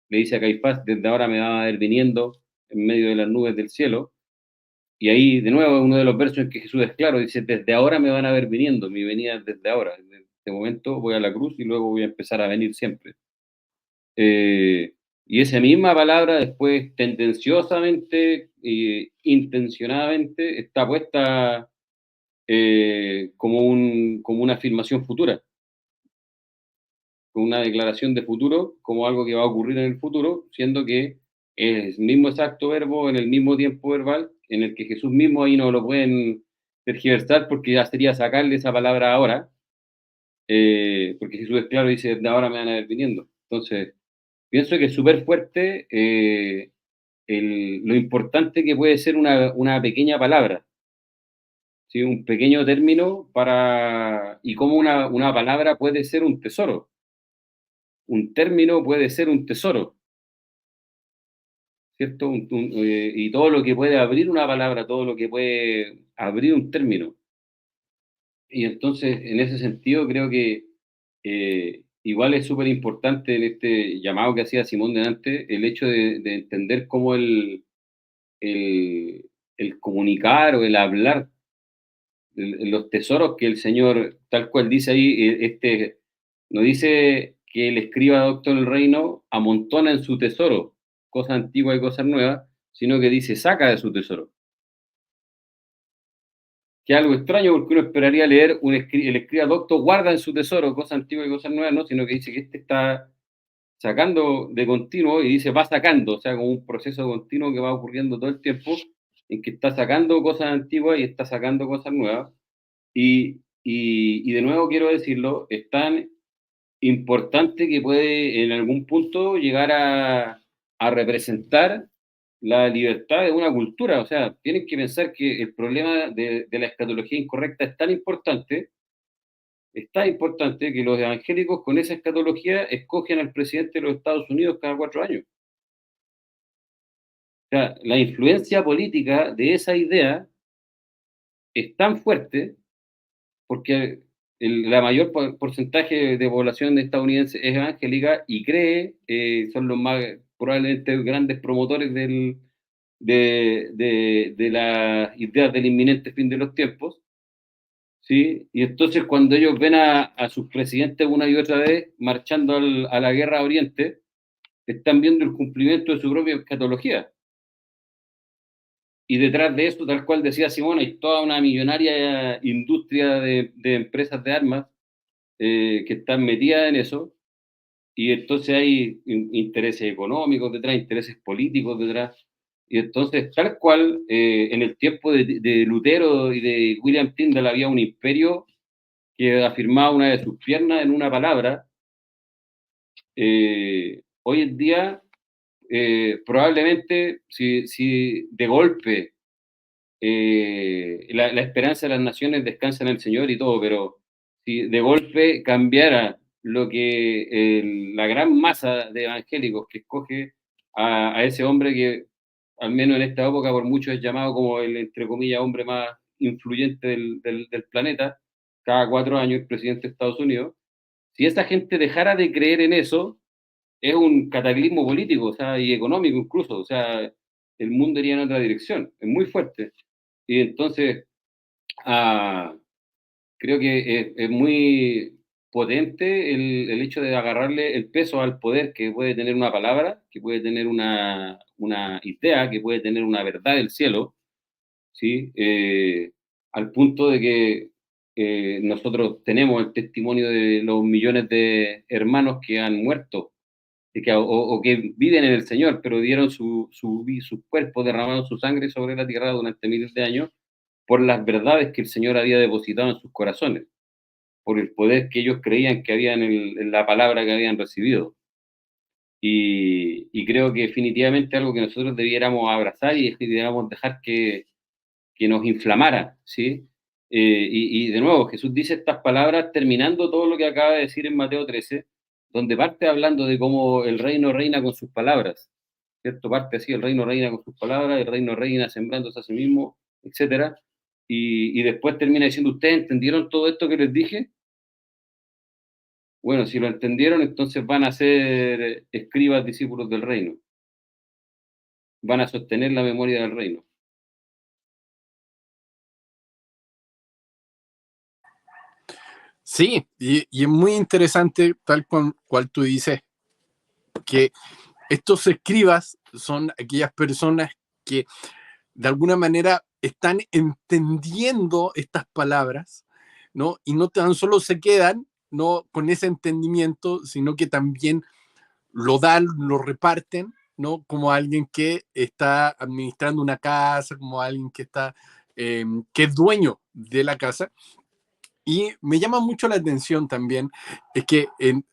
le dice a Caifás, desde ahora me va a ver viniendo en medio de las nubes del cielo. Y ahí, de nuevo, uno de los versos en que Jesús es claro, dice, desde ahora me van a ver viniendo, mi venida es desde ahora. Desde este momento voy a la cruz y luego voy a empezar a venir siempre. Y esa misma palabra después tendenciosamente e intencionadamente está puesta como una afirmación futura, como una declaración de futuro, como algo que va a ocurrir en el futuro, siendo que es el mismo exacto verbo en el mismo tiempo verbal, en el que Jesús mismo ahí no lo pueden tergiversar porque ya sería sacarle esa palabra ahora, porque Jesús es claro y dice, de ahora me van a ver viniendo. Entonces, pienso que es súper fuerte lo importante que puede ser una pequeña palabra, ¿sí? Un pequeño término y cómo una palabra puede ser un tesoro. Un término puede ser un tesoro, ¿cierto? Y todo lo que puede abrir una palabra, todo lo que puede abrir un término. Y entonces, en ese sentido, creo que igual es súper importante en este llamado que hacía Simón delante, el hecho de entender cómo el, el comunicar o el hablar, los tesoros que el Señor, tal cual dice ahí, no dice que el escriba doctor del reino amontona en su tesoro cosas antiguas y cosas nuevas, sino que dice saca de su tesoro. Que es algo extraño porque uno esperaría leer el escriba doctor guarda en su tesoro cosas antiguas y cosas nuevas, no, sino que dice que está sacando de continuo y dice va sacando, o sea, como un proceso continuo que va ocurriendo todo el tiempo, en que está sacando cosas antiguas y está sacando cosas nuevas. Y de nuevo quiero decirlo, es tan importante que puede en algún punto llegar a representar la libertad de una cultura. O sea, tienen que pensar que el problema de la escatología incorrecta es tan importante que los evangélicos con esa escatología escogen al presidente de los Estados Unidos cada 4 años. O sea, la influencia política de esa idea es tan fuerte porque la mayor porcentaje de población estadounidense es evangélica y son los más probablemente grandes promotores de las ideas del inminente fin de los tiempos, ¿sí? Y entonces cuando ellos ven a sus presidentes una y otra vez marchando a la guerra a Oriente, están viendo el cumplimiento de su propia escatología. Y detrás de esto, tal cual decía Simón, hay toda una millonaria industria de empresas de armas que están metidas en eso, y entonces hay intereses económicos detrás, intereses políticos detrás, y entonces tal cual en el tiempo de Lutero y de William Tyndale había un imperio que afirmaba una de sus piernas en una palabra, hoy en día probablemente si de golpe la esperanza de las naciones descansa en el Señor y todo, pero si de golpe cambiara lo que la gran masa de evangélicos que escoge a ese hombre que, al menos en esta época, por muchos es llamado como el, entre comillas, hombre más influyente del planeta, cada 4 años el presidente de Estados Unidos, si esa gente dejara de creer en eso, es un cataclismo político, o sea, y económico incluso, o sea, el mundo iría en otra dirección, es muy fuerte. Y entonces, ah, creo que es muy potente el hecho de agarrarle el peso al poder que puede tener una palabra, que puede tener una idea, que puede tener una verdad del cielo, ¿sí? Al punto de que nosotros tenemos el testimonio de los millones de hermanos que han muerto o que viven en el Señor, pero dieron sus cuerpos, derramaron su sangre sobre la tierra durante miles de años por las verdades que el Señor había depositado en sus corazones, por el poder que ellos creían que había en la palabra que habían recibido. Y creo que definitivamente algo que nosotros debiéramos abrazar y debiéramos dejar que nos inflamara, ¿sí? Y de nuevo, Jesús dice estas palabras terminando todo lo que acaba de decir en Mateo 13, donde parte hablando de cómo el reino reina con sus palabras, ¿cierto? Parte así, el reino reina con sus palabras, el reino reina sembrándose a sí mismo, etcétera. Y después termina diciendo, ¿ustedes entendieron todo esto que les dije? Bueno, si lo entendieron, entonces van a ser escribas discípulos del reino, van a sostener la memoria del reino. Sí, y es muy interesante, tal cual tú dices, que estos escribas son aquellas personas que de alguna manera están entendiendo estas palabras, ¿no? Y no tan solo se quedan, ¿no?, con ese entendimiento, sino que también lo dan, lo reparten, ¿no? Como alguien que está administrando una casa, como alguien que está, que es dueño de la casa. Y me llama mucho la atención también, es que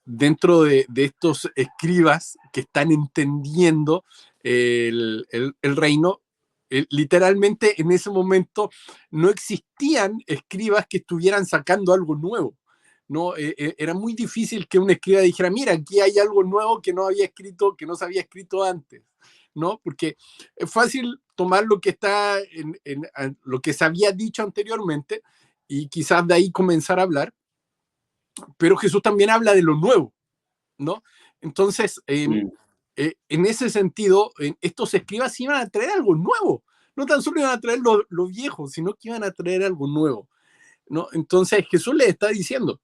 dentro de estos escribas que están entendiendo el reino, literalmente en ese momento no existían escribas que estuvieran sacando algo nuevo. ¿No? Era muy difícil que un escriba dijera, mira, aquí hay algo nuevo que no había escrito, que no se había escrito antes, ¿no? Porque es fácil tomar lo que está lo que se había dicho anteriormente y quizás de ahí comenzar a hablar, pero Jesús también habla de lo nuevo, ¿no? Entonces, en ese sentido, estos escribas iban a traer algo nuevo, no tan solo iban a traer lo viejo, sino que iban a traer algo nuevo, ¿no? Entonces Jesús les está diciendo,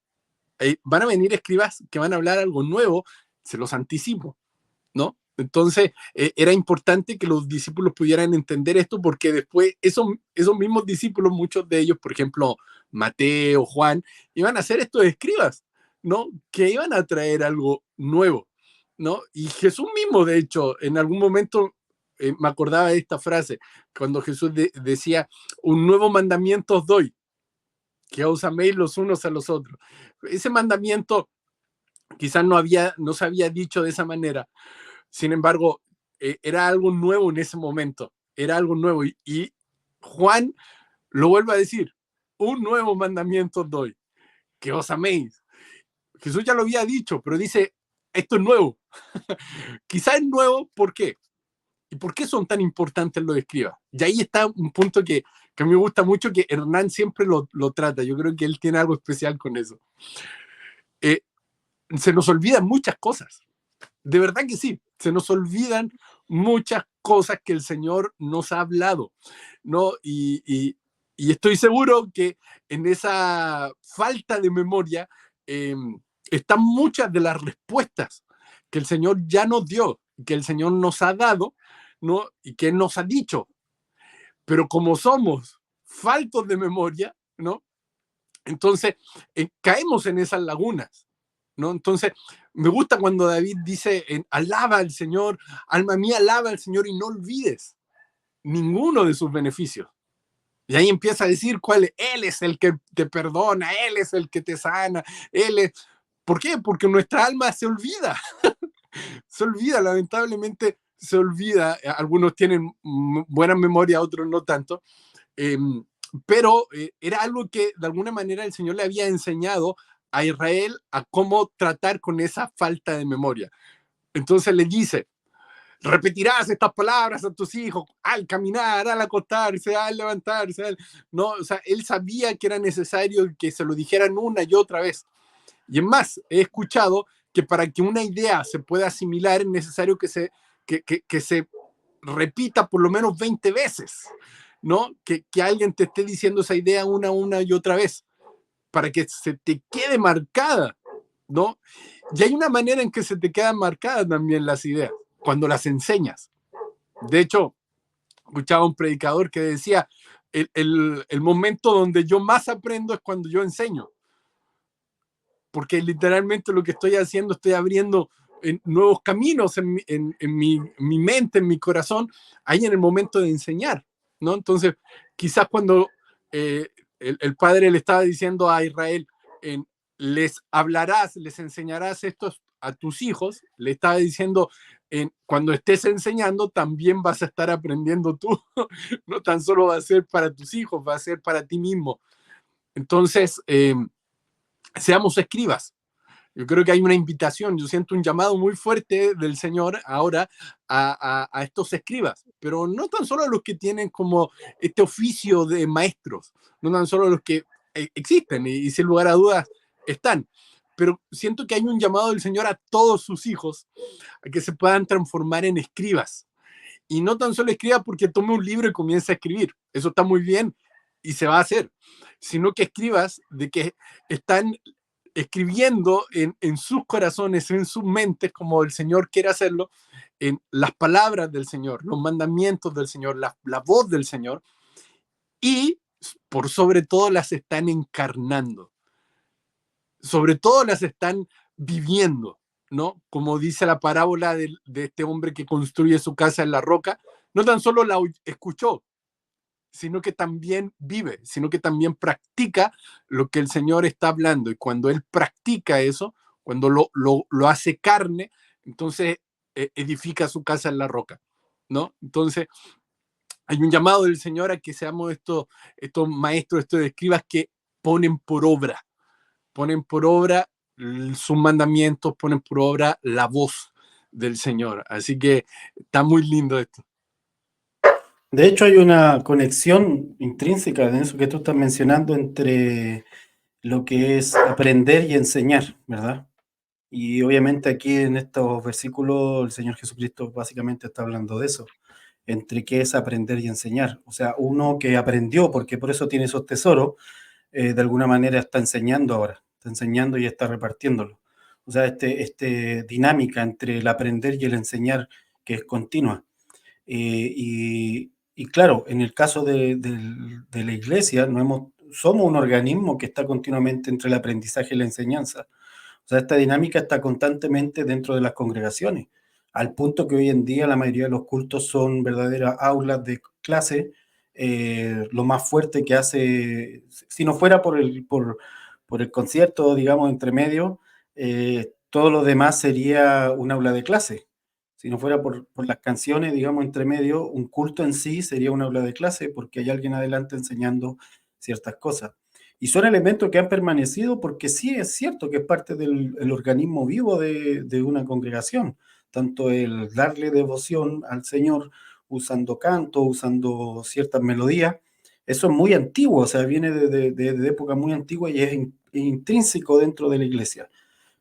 van a venir escribas que van a hablar algo nuevo, se los anticipo, ¿no? Entonces, era importante que los discípulos pudieran entender esto porque después esos mismos discípulos, muchos de ellos, por ejemplo, Mateo, Juan, iban a ser estos escribas, ¿no? Que iban a traer algo nuevo, ¿no? Y Jesús mismo, de hecho, en algún momento me acordaba de esta frase, cuando Jesús decía, un nuevo mandamiento os doy, que os améis los unos a los otros. Ese mandamiento quizás no se había dicho de esa manera. Sin embargo, era algo nuevo en ese momento, era algo nuevo. Y Juan lo vuelve a decir, un nuevo mandamiento os doy, que os améis. Jesús ya lo había dicho, pero dice, esto es nuevo. Quizás es nuevo, ¿por qué? ¿Y por qué son tan importantes los escribas? Y ahí está un punto que a mí me gusta mucho, que Hernán siempre lo trata. Yo creo que él tiene algo especial con eso. Se nos olvidan muchas cosas. De verdad que sí, se nos olvidan muchas cosas que el Señor nos ha hablado, ¿no? Y estoy seguro que en esa falta de memoria están muchas de las respuestas que el Señor ya nos dio, que el Señor nos ha dado, ¿no? Y que Él nos ha dicho. Pero como somos faltos de memoria, ¿no? Entonces caemos en esas lagunas, ¿no? Entonces, me gusta cuando David dice, alaba al Señor, alma mía, alaba al Señor y no olvides ninguno de sus beneficios. Y ahí empieza a decir Él es el que te perdona, Él es el que te sana, Él es... ¿Por qué? Porque nuestra alma se olvida, se olvida, lamentablemente se olvida. Algunos tienen buena memoria, otros no tanto. Pero era algo que de alguna manera el Señor le había enseñado a Israel a cómo tratar con esa falta de memoria. Entonces le dice, repetirás estas palabras a tus hijos al caminar, al acostarse, al levantarse. No, o sea, él sabía que era necesario que se lo dijeran una y otra vez. Y es más, he escuchado que para que una idea se pueda asimilar es necesario que se repita por lo menos 20 veces, ¿no? Que alguien te esté diciendo esa idea una y otra vez, para que se te quede marcada, ¿no? Y hay una manera en que se te quedan marcadas también las ideas, cuando las enseñas. De hecho, escuchaba un predicador que decía, el momento donde yo más aprendo es cuando yo enseño, porque literalmente lo que estoy haciendo, estoy abriendo nuevos caminos en mi mente, en mi corazón, ahí en el momento de enseñar, ¿no? Entonces, quizás cuando el padre le estaba diciendo a Israel, les hablarás, les enseñarás esto a tus hijos, le estaba diciendo, cuando estés enseñando, también vas a estar aprendiendo tú, no tan solo va a ser para tus hijos, va a ser para ti mismo. Entonces, seamos escribas. Yo creo que hay una invitación, yo siento un llamado muy fuerte del Señor ahora a estos escribas, pero no tan solo a los que tienen como este oficio de maestros, no tan solo a los que existen y sin lugar a dudas están, pero siento que hay un llamado del Señor a todos sus hijos a que se puedan transformar en escribas. Y no tan solo escriba porque tome un libro y comience a escribir, eso está muy bien y se va a hacer, sino que escribas de que están escribiendo en sus corazones, en sus mentes, como el Señor quiere hacerlo, en las palabras del Señor, los mandamientos del Señor, la voz del Señor, y por sobre todo las están encarnando, sobre todo las están viviendo, ¿no? Como dice la parábola de este hombre que construye su casa en la roca, no tan solo la escuchó, sino que también vive, sino que también practica lo que el Señor está hablando. Y cuando Él practica eso, cuando lo hace carne, entonces edifica su casa en la roca, ¿no? Entonces, hay un llamado del Señor a que seamos estos maestros, estos escribas que ponen por obra sus mandamientos, ponen por obra la voz del Señor. Así que está muy lindo esto. De hecho, hay una conexión intrínseca en eso que tú estás mencionando entre lo que es aprender y enseñar, ¿verdad? Y obviamente aquí en estos versículos el Señor Jesucristo básicamente está hablando de eso, entre qué es aprender y enseñar. O sea, uno que aprendió, porque por eso tiene esos tesoros, de alguna manera está enseñando ahora, está enseñando y está repartiéndolo. O sea, dinámica entre el aprender y el enseñar que es continua. Y claro, en el caso de la iglesia, somos un organismo que está continuamente entre el aprendizaje y la enseñanza. O sea, esta dinámica está constantemente dentro de las congregaciones, al punto que hoy en día la mayoría de los cultos son verdaderas aulas de clase. Lo más fuerte que hace, si no fuera por el concierto, digamos, entre medio, todo lo demás sería un aula de clase. Si no fuera por las canciones, digamos, entre medio, un culto en sí sería un aula de clase porque hay alguien adelante enseñando ciertas cosas. Y son elementos que han permanecido porque sí es cierto que es parte del organismo vivo de una congregación, tanto el darle devoción al Señor usando canto, usando ciertas melodías, eso es muy antiguo, o sea, viene de época muy antigua y es intrínseco dentro de la iglesia.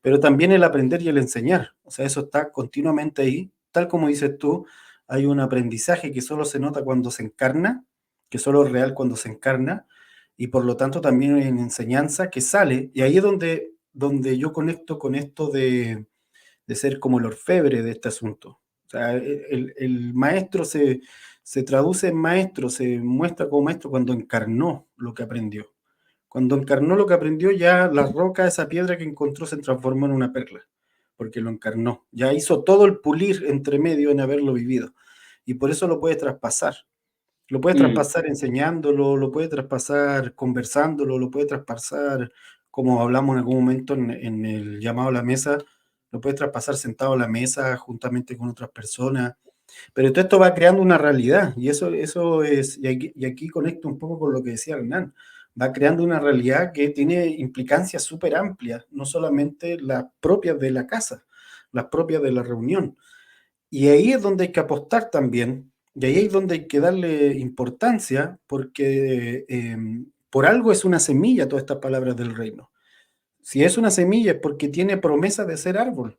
Pero también el aprender y el enseñar, o sea, eso está continuamente ahí, tal como dices tú, hay un aprendizaje que solo se nota cuando se encarna, que solo es real cuando se encarna, y por lo tanto también hay una enseñanza que sale, y ahí es donde yo conecto con esto de ser como el orfebre de este asunto. O sea, el maestro se traduce en maestro, se muestra como maestro cuando encarnó lo que aprendió, Cuando encarnó lo que aprendió, ya la roca, esa piedra que encontró, se transformó en una perla, porque lo encarnó. Ya hizo todo el pulir entre medio en haberlo vivido. Y por eso lo puede traspasar. Lo puede traspasar enseñándolo, lo puede traspasar conversándolo, lo puede traspasar, como hablamos en algún momento en el llamado a la mesa, lo puede traspasar sentado a la mesa juntamente con otras personas. Pero todo esto va creando una realidad, y eso es, y aquí conecto un poco con lo que decía Hernán, va creando una realidad que tiene implicancias súper amplias, no solamente las propias de la casa, las propias de la reunión. Y ahí es donde hay que apostar también, y ahí es donde hay que darle importancia, porque por algo es una semilla todas estas palabras del reino. Si es una semilla es porque tiene promesa de ser árbol,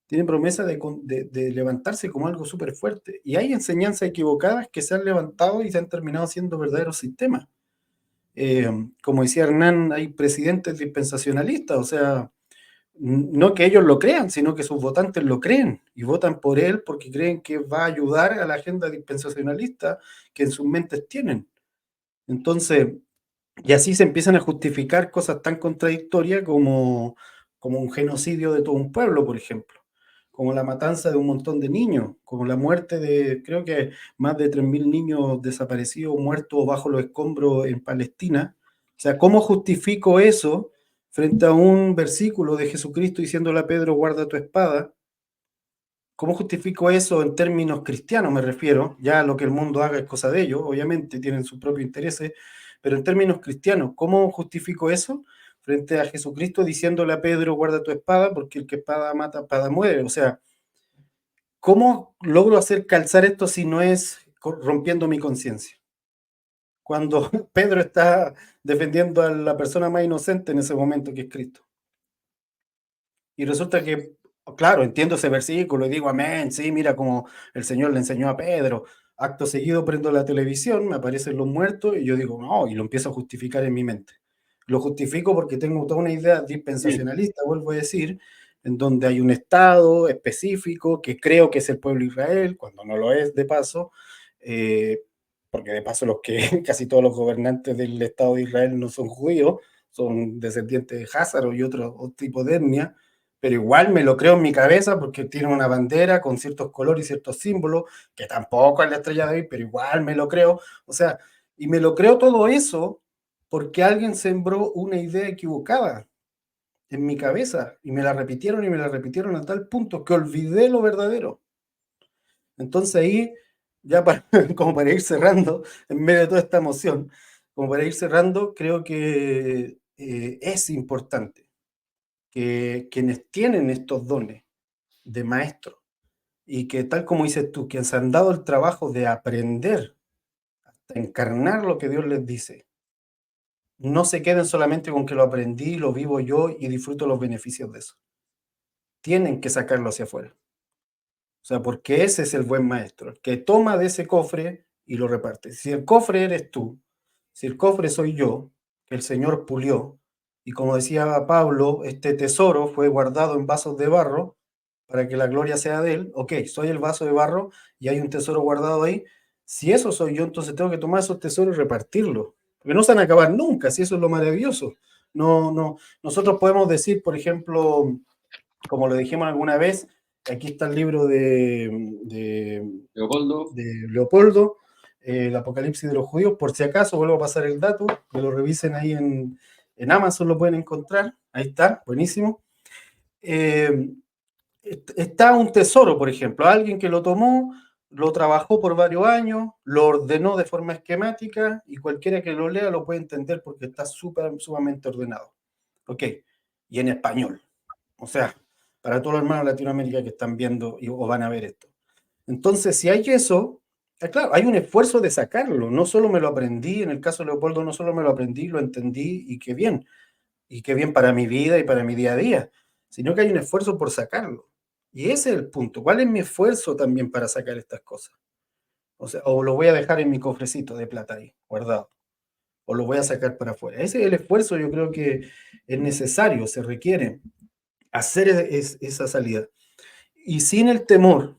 tiene promesa de levantarse como algo súper fuerte. Y hay enseñanzas equivocadas que se han levantado y se han terminado siendo verdaderos sistemas. Como decía Hernán, hay presidentes dispensacionalistas, o sea, no que ellos lo crean, sino que sus votantes lo creen y votan por él porque creen que va a ayudar a la agenda dispensacionalista que en sus mentes tienen. Entonces, y así se empiezan a justificar cosas tan contradictorias como un genocidio de todo un pueblo, por ejemplo, como la matanza de un montón de niños, como la muerte de, creo que más de 3.000 niños desaparecidos, muertos bajo los escombros en Palestina. O sea, ¿cómo justifico eso frente a un versículo de Jesucristo diciéndole a Pedro, guarda tu espada? ¿Cómo justifico eso en términos cristianos, me refiero? Ya lo que el mundo haga es cosa de ellos, obviamente, tienen sus propios intereses, pero en términos cristianos, ¿cómo justifico eso frente a Jesucristo diciéndole a Pedro, guarda tu espada, porque el que espada mata, espada muere? O sea, ¿cómo logro hacer calzar esto si no es rompiendo mi conciencia? Cuando Pedro está defendiendo a la persona más inocente en ese momento, que es Cristo. Y resulta que, claro, entiendo ese versículo y digo, amén, sí, mira como el Señor le enseñó a Pedro. Acto seguido prendo la televisión, me aparecen los muertos y yo digo, no, y lo empiezo a justificar en mi mente. Lo justifico porque tengo toda una idea dispensacionalista, vuelvo a decir, en donde hay un Estado específico que creo que es el pueblo de Israel, cuando no lo es de paso, eh, porque de paso casi todos los gobernantes del Estado de Israel no son judíos, son descendientes de Házaro y otro tipo de etnia, pero igual me lo creo en mi cabeza porque tiene una bandera con ciertos colores y ciertos símbolos, que tampoco es la estrella de David, pero igual me lo creo. O sea, y me lo creo todo eso porque alguien sembró una idea equivocada en mi cabeza y me la repitieron y me la repitieron a tal punto que olvidé lo verdadero. Entonces ahí, ya como para ir cerrando, en medio de toda esta emoción, como para ir cerrando, creo que es importante que quienes tienen estos dones de maestro y que tal como dices tú, quienes han dado el trabajo de aprender hasta encarnar lo que Dios les dice, no se queden solamente con que lo aprendí, lo vivo yo y disfruto los beneficios de eso. Tienen que sacarlo hacia afuera. O sea, porque ese es el buen maestro, el que toma de ese cofre y lo reparte. Si el cofre eres tú, si el cofre soy yo, que el Señor pulió, y como decía Pablo, este tesoro fue guardado en vasos de barro para que la gloria sea de él. Ok, soy el vaso de barro y hay un tesoro guardado ahí. Si eso soy yo, entonces tengo que tomar esos tesoros y repartirlos, porque no se van a acabar nunca, si eso es lo maravilloso. Nosotros podemos decir, por ejemplo, como lo dijimos alguna vez, aquí está el libro Leopoldo. de Leopoldo, el Apocalipsis de los Judíos, por si acaso vuelvo a pasar el dato, que lo revisen ahí en Amazon, lo pueden encontrar, ahí está, buenísimo. Está un tesoro, por ejemplo, alguien que lo tomó, lo trabajó por varios años, lo ordenó de forma esquemática y cualquiera que lo lea lo puede entender porque está sumamente ordenado. Ok, y en español. O sea, para todos los hermanos de Latinoamérica que están viendo o van a ver esto. Entonces, si hay eso, claro, hay un esfuerzo de sacarlo. No solo me lo aprendí, en el caso de Leopoldo, no solo me lo aprendí, lo entendí y qué bien para mi vida y para mi día a día, sino que hay un esfuerzo por sacarlo. Y ese es el punto. ¿Cuál es mi esfuerzo también para sacar estas cosas? O sea, o lo voy a dejar en mi cofrecito de plata ahí, guardado, o lo voy a sacar para afuera. Ese es el esfuerzo, yo creo que es necesario, se requiere hacer esa salida. Y sin el temor,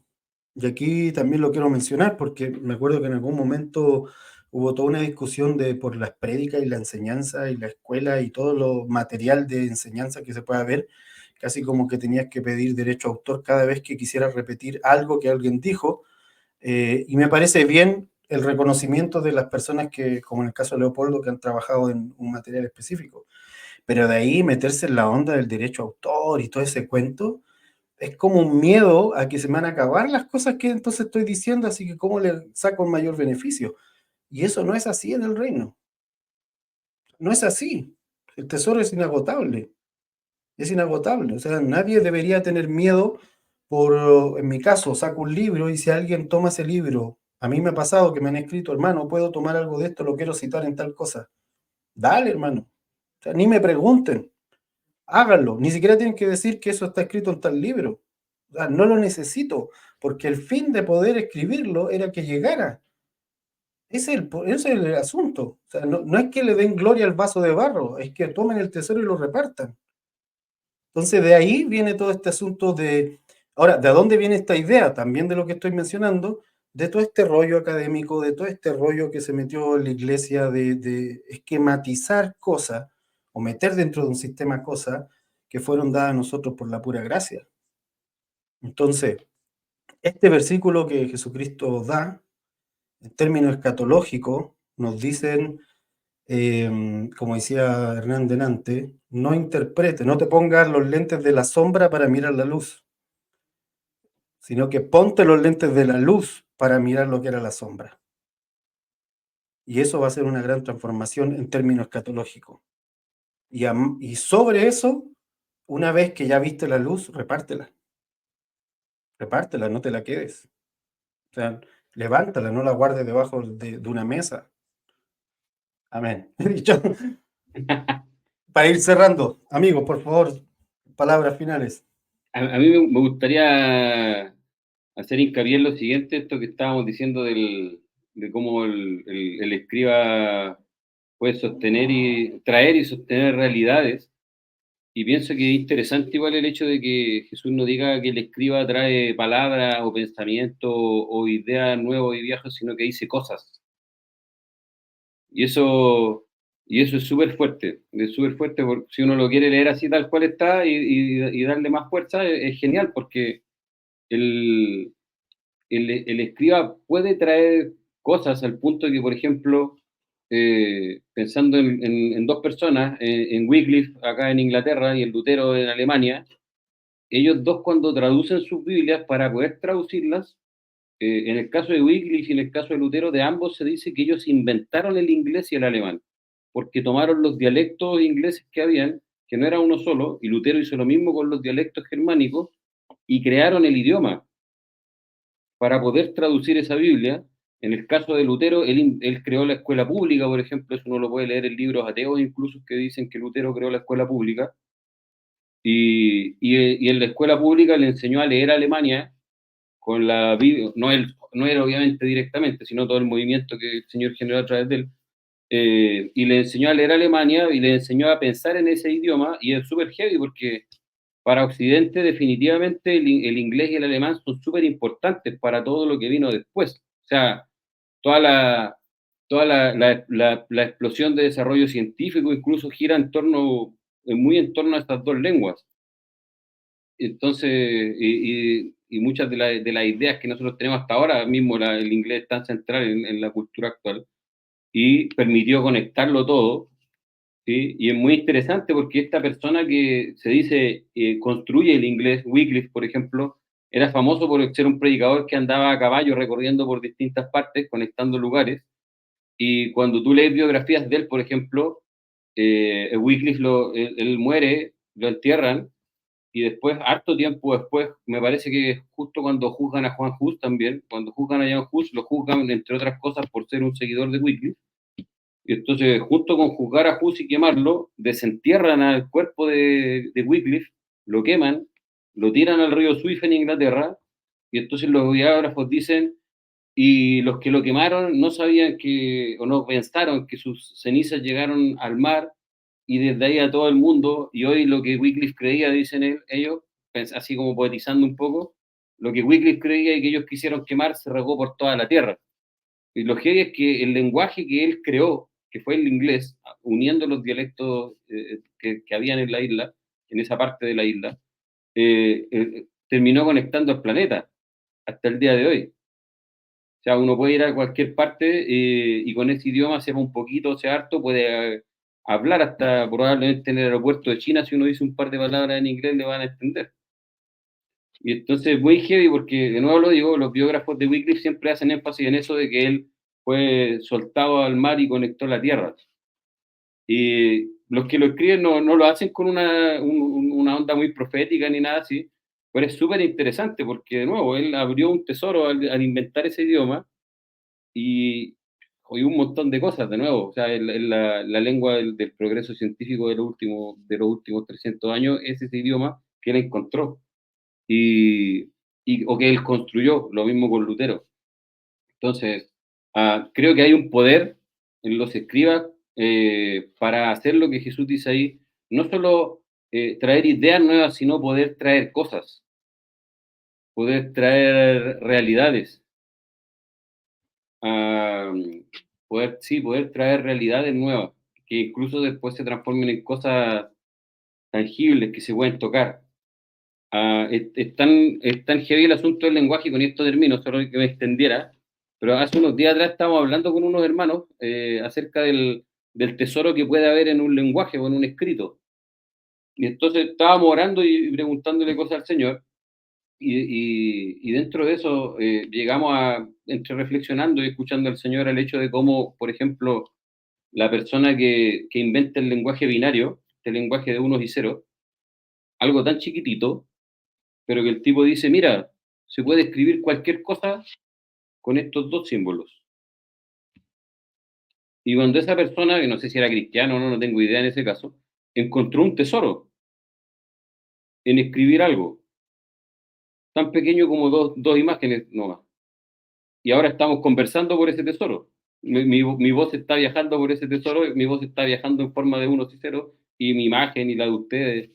y aquí también lo quiero mencionar porque me acuerdo que en algún momento hubo toda una discusión por las prédicas y la enseñanza y la escuela y todo lo material de enseñanza que se pueda ver, casi como que tenías que pedir derecho a autor cada vez que quisieras repetir algo que alguien dijo, y me parece bien el reconocimiento de las personas que, como en el caso de Leopoldo, que han trabajado en un material específico. Pero de ahí meterse en la onda del derecho a autor y todo ese cuento, es como un miedo a que se me van a acabar las cosas que entonces estoy diciendo, así que cómo le saco un mayor beneficio. Y eso no es así en el reino. No es así. El tesoro es inagotable. Es inagotable. O sea, nadie debería tener miedo en mi caso, saco un libro y si alguien toma ese libro, a mí me ha pasado que me han escrito, hermano, puedo tomar algo de esto, lo quiero citar en tal cosa. Dale, hermano. O sea, ni me pregunten. Háganlo. Ni siquiera tienen que decir que eso está escrito en tal libro. O sea, no lo necesito, porque el fin de poder escribirlo era que llegara. Ese es el asunto. O sea, no es que le den gloria al vaso de barro, es que tomen el tesoro y lo repartan. Entonces, de ahí viene todo este asunto de... Ahora, ¿de dónde viene esta idea? También de lo que estoy mencionando, de todo este rollo académico, de todo este rollo que se metió en la iglesia de esquematizar cosas o meter dentro de un sistema cosas que fueron dadas a nosotros por la pura gracia. Entonces, este versículo que Jesucristo da, en términos escatológicos, nos dicen, como decía Hernán delante, no interprete, no te pongas los lentes de la sombra para mirar la luz, sino que ponte los lentes de la luz para mirar lo que era la sombra. Y eso va a ser una gran transformación en términos escatológicos. Y sobre eso, una vez que ya viste la luz, repártela. Repártela, no te la quedes. O sea, levántala, no la guardes debajo de una mesa. Amén. He dicho. Para ir cerrando, amigos, por favor, palabras finales. A mí me gustaría hacer hincapié en lo siguiente, esto que estábamos diciendo de cómo el escriba puede sostener y traer y sostener realidades. Y pienso que es interesante igual el hecho de que Jesús no diga que el escriba trae palabras o pensamientos o ideas nuevos y viejas, sino que dice cosas. Y eso, y eso es súper fuerte porque si uno lo quiere leer así tal cual está y darle más fuerza, es genial porque el, el escriba puede traer cosas al punto de que, por ejemplo, pensando en dos personas, en Wycliffe acá en Inglaterra y en Lutero en Alemania, ellos dos cuando traducen sus Biblias para poder traducirlas, en el caso de Wycliffe y en el caso de Lutero, de ambos se dice que ellos inventaron el inglés y el alemán, porque tomaron los dialectos ingleses que habían, que no era uno solo, y Lutero hizo lo mismo con los dialectos germánicos, y crearon el idioma para poder traducir esa Biblia. En el caso de Lutero, él creó la escuela pública, por ejemplo, eso uno lo puede leer en libros ateos incluso que dicen que Lutero creó la escuela pública, y en la escuela pública le enseñó a leer Alemania con la Biblia, no él obviamente directamente, sino todo el movimiento que el Señor generó a través de él, y le enseñó a leer Alemania y le enseñó a pensar en ese idioma, y es súper heavy porque para Occidente definitivamente el inglés y el alemán son súper importantes para todo lo que vino después. O sea, toda la, la explosión de desarrollo científico incluso gira muy en torno a estas dos lenguas. Entonces, y muchas de las ideas que nosotros tenemos hasta ahora, mismo el inglés es tan central en la cultura actual, y permitió conectarlo todo, ¿sí? Y es muy interesante porque esta persona que se dice construye el inglés, Wycliffe, por ejemplo, era famoso por ser un predicador que andaba a caballo recorriendo por distintas partes, conectando lugares, y cuando tú lees biografías de él, por ejemplo, Wycliffe, él muere, lo entierran, y después, harto tiempo después, me parece que justo cuando juzgan a Juan Hus también, cuando juzgan a Jan Hus, lo juzgan, entre otras cosas, por ser un seguidor de Wycliffe. Y entonces, junto con juzgar a Hus y quemarlo, desentierran al cuerpo de Wycliffe, lo queman, lo tiran al río Suif en Inglaterra, y entonces los biógrafos dicen, y los que lo quemaron no sabían que, o no pensaron que sus cenizas llegaron al mar, y desde ahí a todo el mundo, y hoy lo que Wycliffe creía, dicen ellos, así como poetizando un poco, lo que Wycliffe creía y que ellos quisieron quemar se regó por toda la tierra. Y lo heavy es que el lenguaje que él creó, que fue el inglés, uniendo los dialectos que habían en la isla, en esa parte de la isla, terminó conectando al planeta hasta el día de hoy. O sea, uno puede ir a cualquier parte y con ese idioma, sepa un poquito, sea harto, puede hablar hasta probablemente en el aeropuerto de China, si uno dice un par de palabras en inglés, le van a entender. Y entonces muy heavy porque, de nuevo lo digo, los biógrafos de Wycliffe siempre hacen énfasis en eso de que él fue soltado al mar y conectó la tierra. Y los que lo escriben no lo hacen con una onda muy profética ni nada así, pero es súper interesante porque, de nuevo, él abrió un tesoro al inventar ese idioma y, y un montón de cosas, de nuevo. O sea, la lengua del progreso científico de los últimos 300 años es ese idioma que él encontró y, o que él construyó, lo mismo con Lutero. Entonces, creo que hay un poder en los escribas para hacer lo que Jesús dice ahí, no solo traer ideas nuevas, sino poder traer cosas, poder traer realidades, ah, poder traer realidades nuevas, que incluso después se transformen en cosas tangibles que se pueden tocar. Es tan heavy el asunto del lenguaje, y con esto termino, solo que me extendiera, pero hace unos días atrás estábamos hablando con unos hermanos acerca del tesoro que puede haber en un lenguaje o en un escrito. Y entonces estábamos orando y preguntándole cosas al Señor, y dentro de eso llegamos entre reflexionando y escuchando al Señor, al hecho de cómo, por ejemplo, la persona que inventa el lenguaje binario, el lenguaje de unos y ceros, algo tan chiquitito, pero que el tipo dice, mira, se puede escribir cualquier cosa con estos dos símbolos. Y cuando esa persona, que no sé si era cristiano o no, no tengo idea en ese caso, encontró un tesoro en escribir algo tan pequeño como dos imágenes nomás. Y ahora estamos conversando por ese tesoro. Mi voz está viajando por ese tesoro, mi voz está viajando en forma de unos y ceros, y mi imagen y la de ustedes.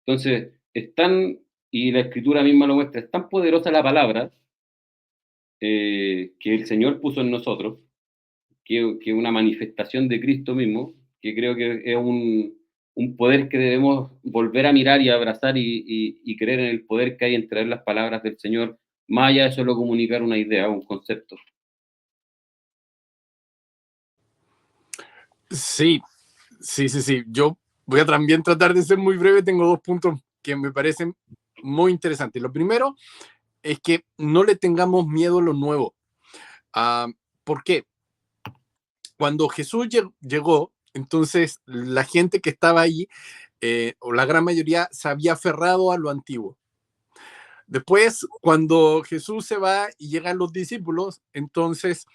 Entonces, y la escritura misma lo muestra, es tan poderosa la palabra que el Señor puso en nosotros, que una manifestación de Cristo mismo, que creo que es un poder que debemos volver a mirar y abrazar y creer en el poder que hay en traer las palabras del Señor, más allá de solo comunicar una idea o un concepto. Sí, sí, sí, sí. Yo voy a también tratar de ser muy breve. Tengo 2 puntos que me parecen muy interesantes. Lo primero es que no le tengamos miedo a lo nuevo. ¿Por qué? Cuando Jesús llegó, entonces la gente que estaba ahí, o la gran mayoría, se había aferrado a lo antiguo. Después, cuando Jesús se va y llegan los discípulos, entonces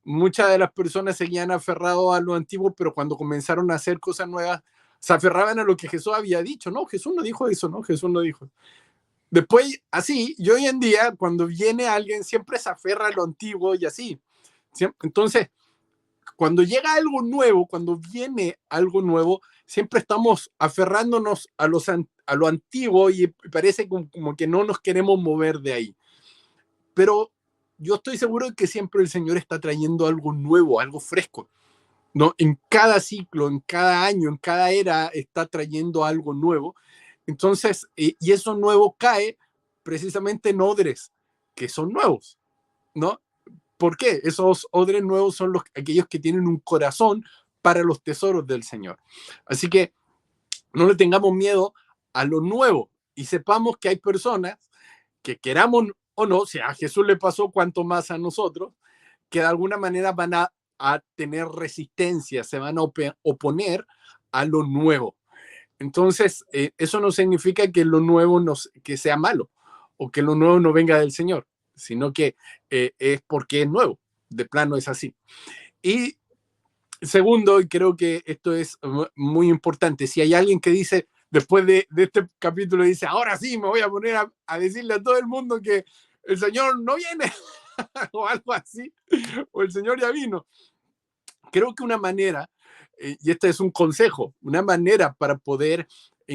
muchas de las personas seguían aferrados a lo antiguo, pero cuando comenzaron a hacer cosas nuevas, se aferraban a lo que Jesús había dicho. No, Jesús no dijo eso, no, Jesús no dijo. Después, así, y hoy en día, cuando viene alguien, siempre se aferra a lo antiguo y así. Entonces, cuando llega algo nuevo, cuando viene algo nuevo, siempre estamos aferrándonos a lo antiguo y parece como que no nos queremos mover de ahí. Pero yo estoy seguro de que siempre el Señor está trayendo algo nuevo, algo fresco, ¿no? En cada ciclo, en cada año, en cada era está trayendo algo nuevo. Entonces, y eso nuevo cae precisamente en odres que son nuevos, ¿no? ¿Por qué? Esos odres nuevos son aquellos que tienen un corazón para los tesoros del Señor. Así que no le tengamos miedo a lo nuevo y sepamos que hay personas que, queramos o no, si a Jesús le pasó, cuanto más a nosotros, que de alguna manera van a tener resistencia, se van a oponer a lo nuevo. Entonces, eso no significa que lo nuevo que sea malo o que lo nuevo no venga del Señor, sino que es porque es nuevo, de plano es así. Y segundo, y creo que esto es muy importante, si hay alguien que dice, después de este capítulo, dice, ahora sí me voy a poner a decirle a todo el mundo que el Señor no viene, o algo así, o el Señor ya vino. Creo que una manera, y este es un consejo, una manera para poder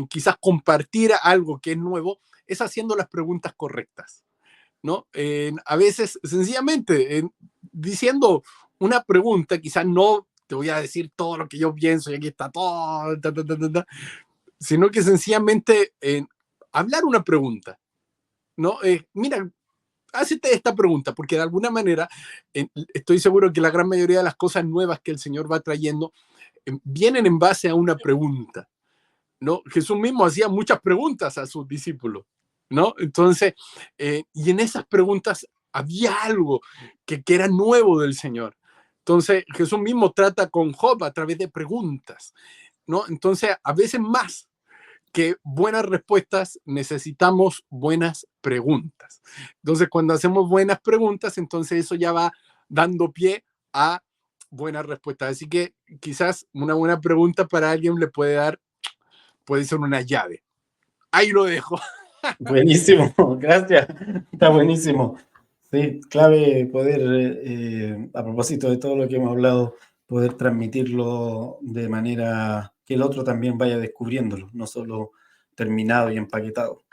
quizás compartir algo que es nuevo, es haciendo las preguntas correctas. ¿no? A veces, sencillamente, diciendo una pregunta, quizás no te voy a decir todo lo que yo pienso y aquí está todo, sino que sencillamente hablar una pregunta, ¿no? Mira, hazte esta pregunta, porque de alguna manera estoy seguro que la gran mayoría de las cosas nuevas que el Señor va trayendo vienen en base a una pregunta, ¿no? Jesús mismo hacía muchas preguntas a sus discípulos, ¿no? Entonces, y en esas preguntas había algo que era nuevo del Señor. Entonces, Jesús mismo trata con Job a través de preguntas, ¿no? Entonces, a veces más que buenas respuestas, necesitamos buenas preguntas. Entonces, cuando hacemos buenas preguntas, entonces eso ya va dando pie a buenas respuestas. Así que quizás una buena pregunta para alguien le puede ser una llave. Ahí lo dejo. Buenísimo, gracias. Está buenísimo. Sí, clave poder, a propósito de todo lo que hemos hablado, poder transmitirlo de manera que el otro también vaya descubriéndolo, no solo terminado y empaquetado.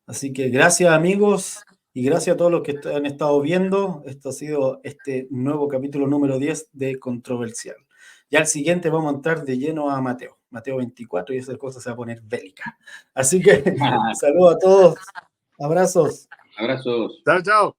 Así que gracias, amigos, y gracias a todos los que han estado viendo. Esto ha sido este nuevo capítulo número 10 de Controversial. Ya al siguiente vamos a entrar de lleno a Mateo 24, y esa cosa se va a poner bélica. Así que saludos a todos, abrazos. Abrazos. Chao, chao.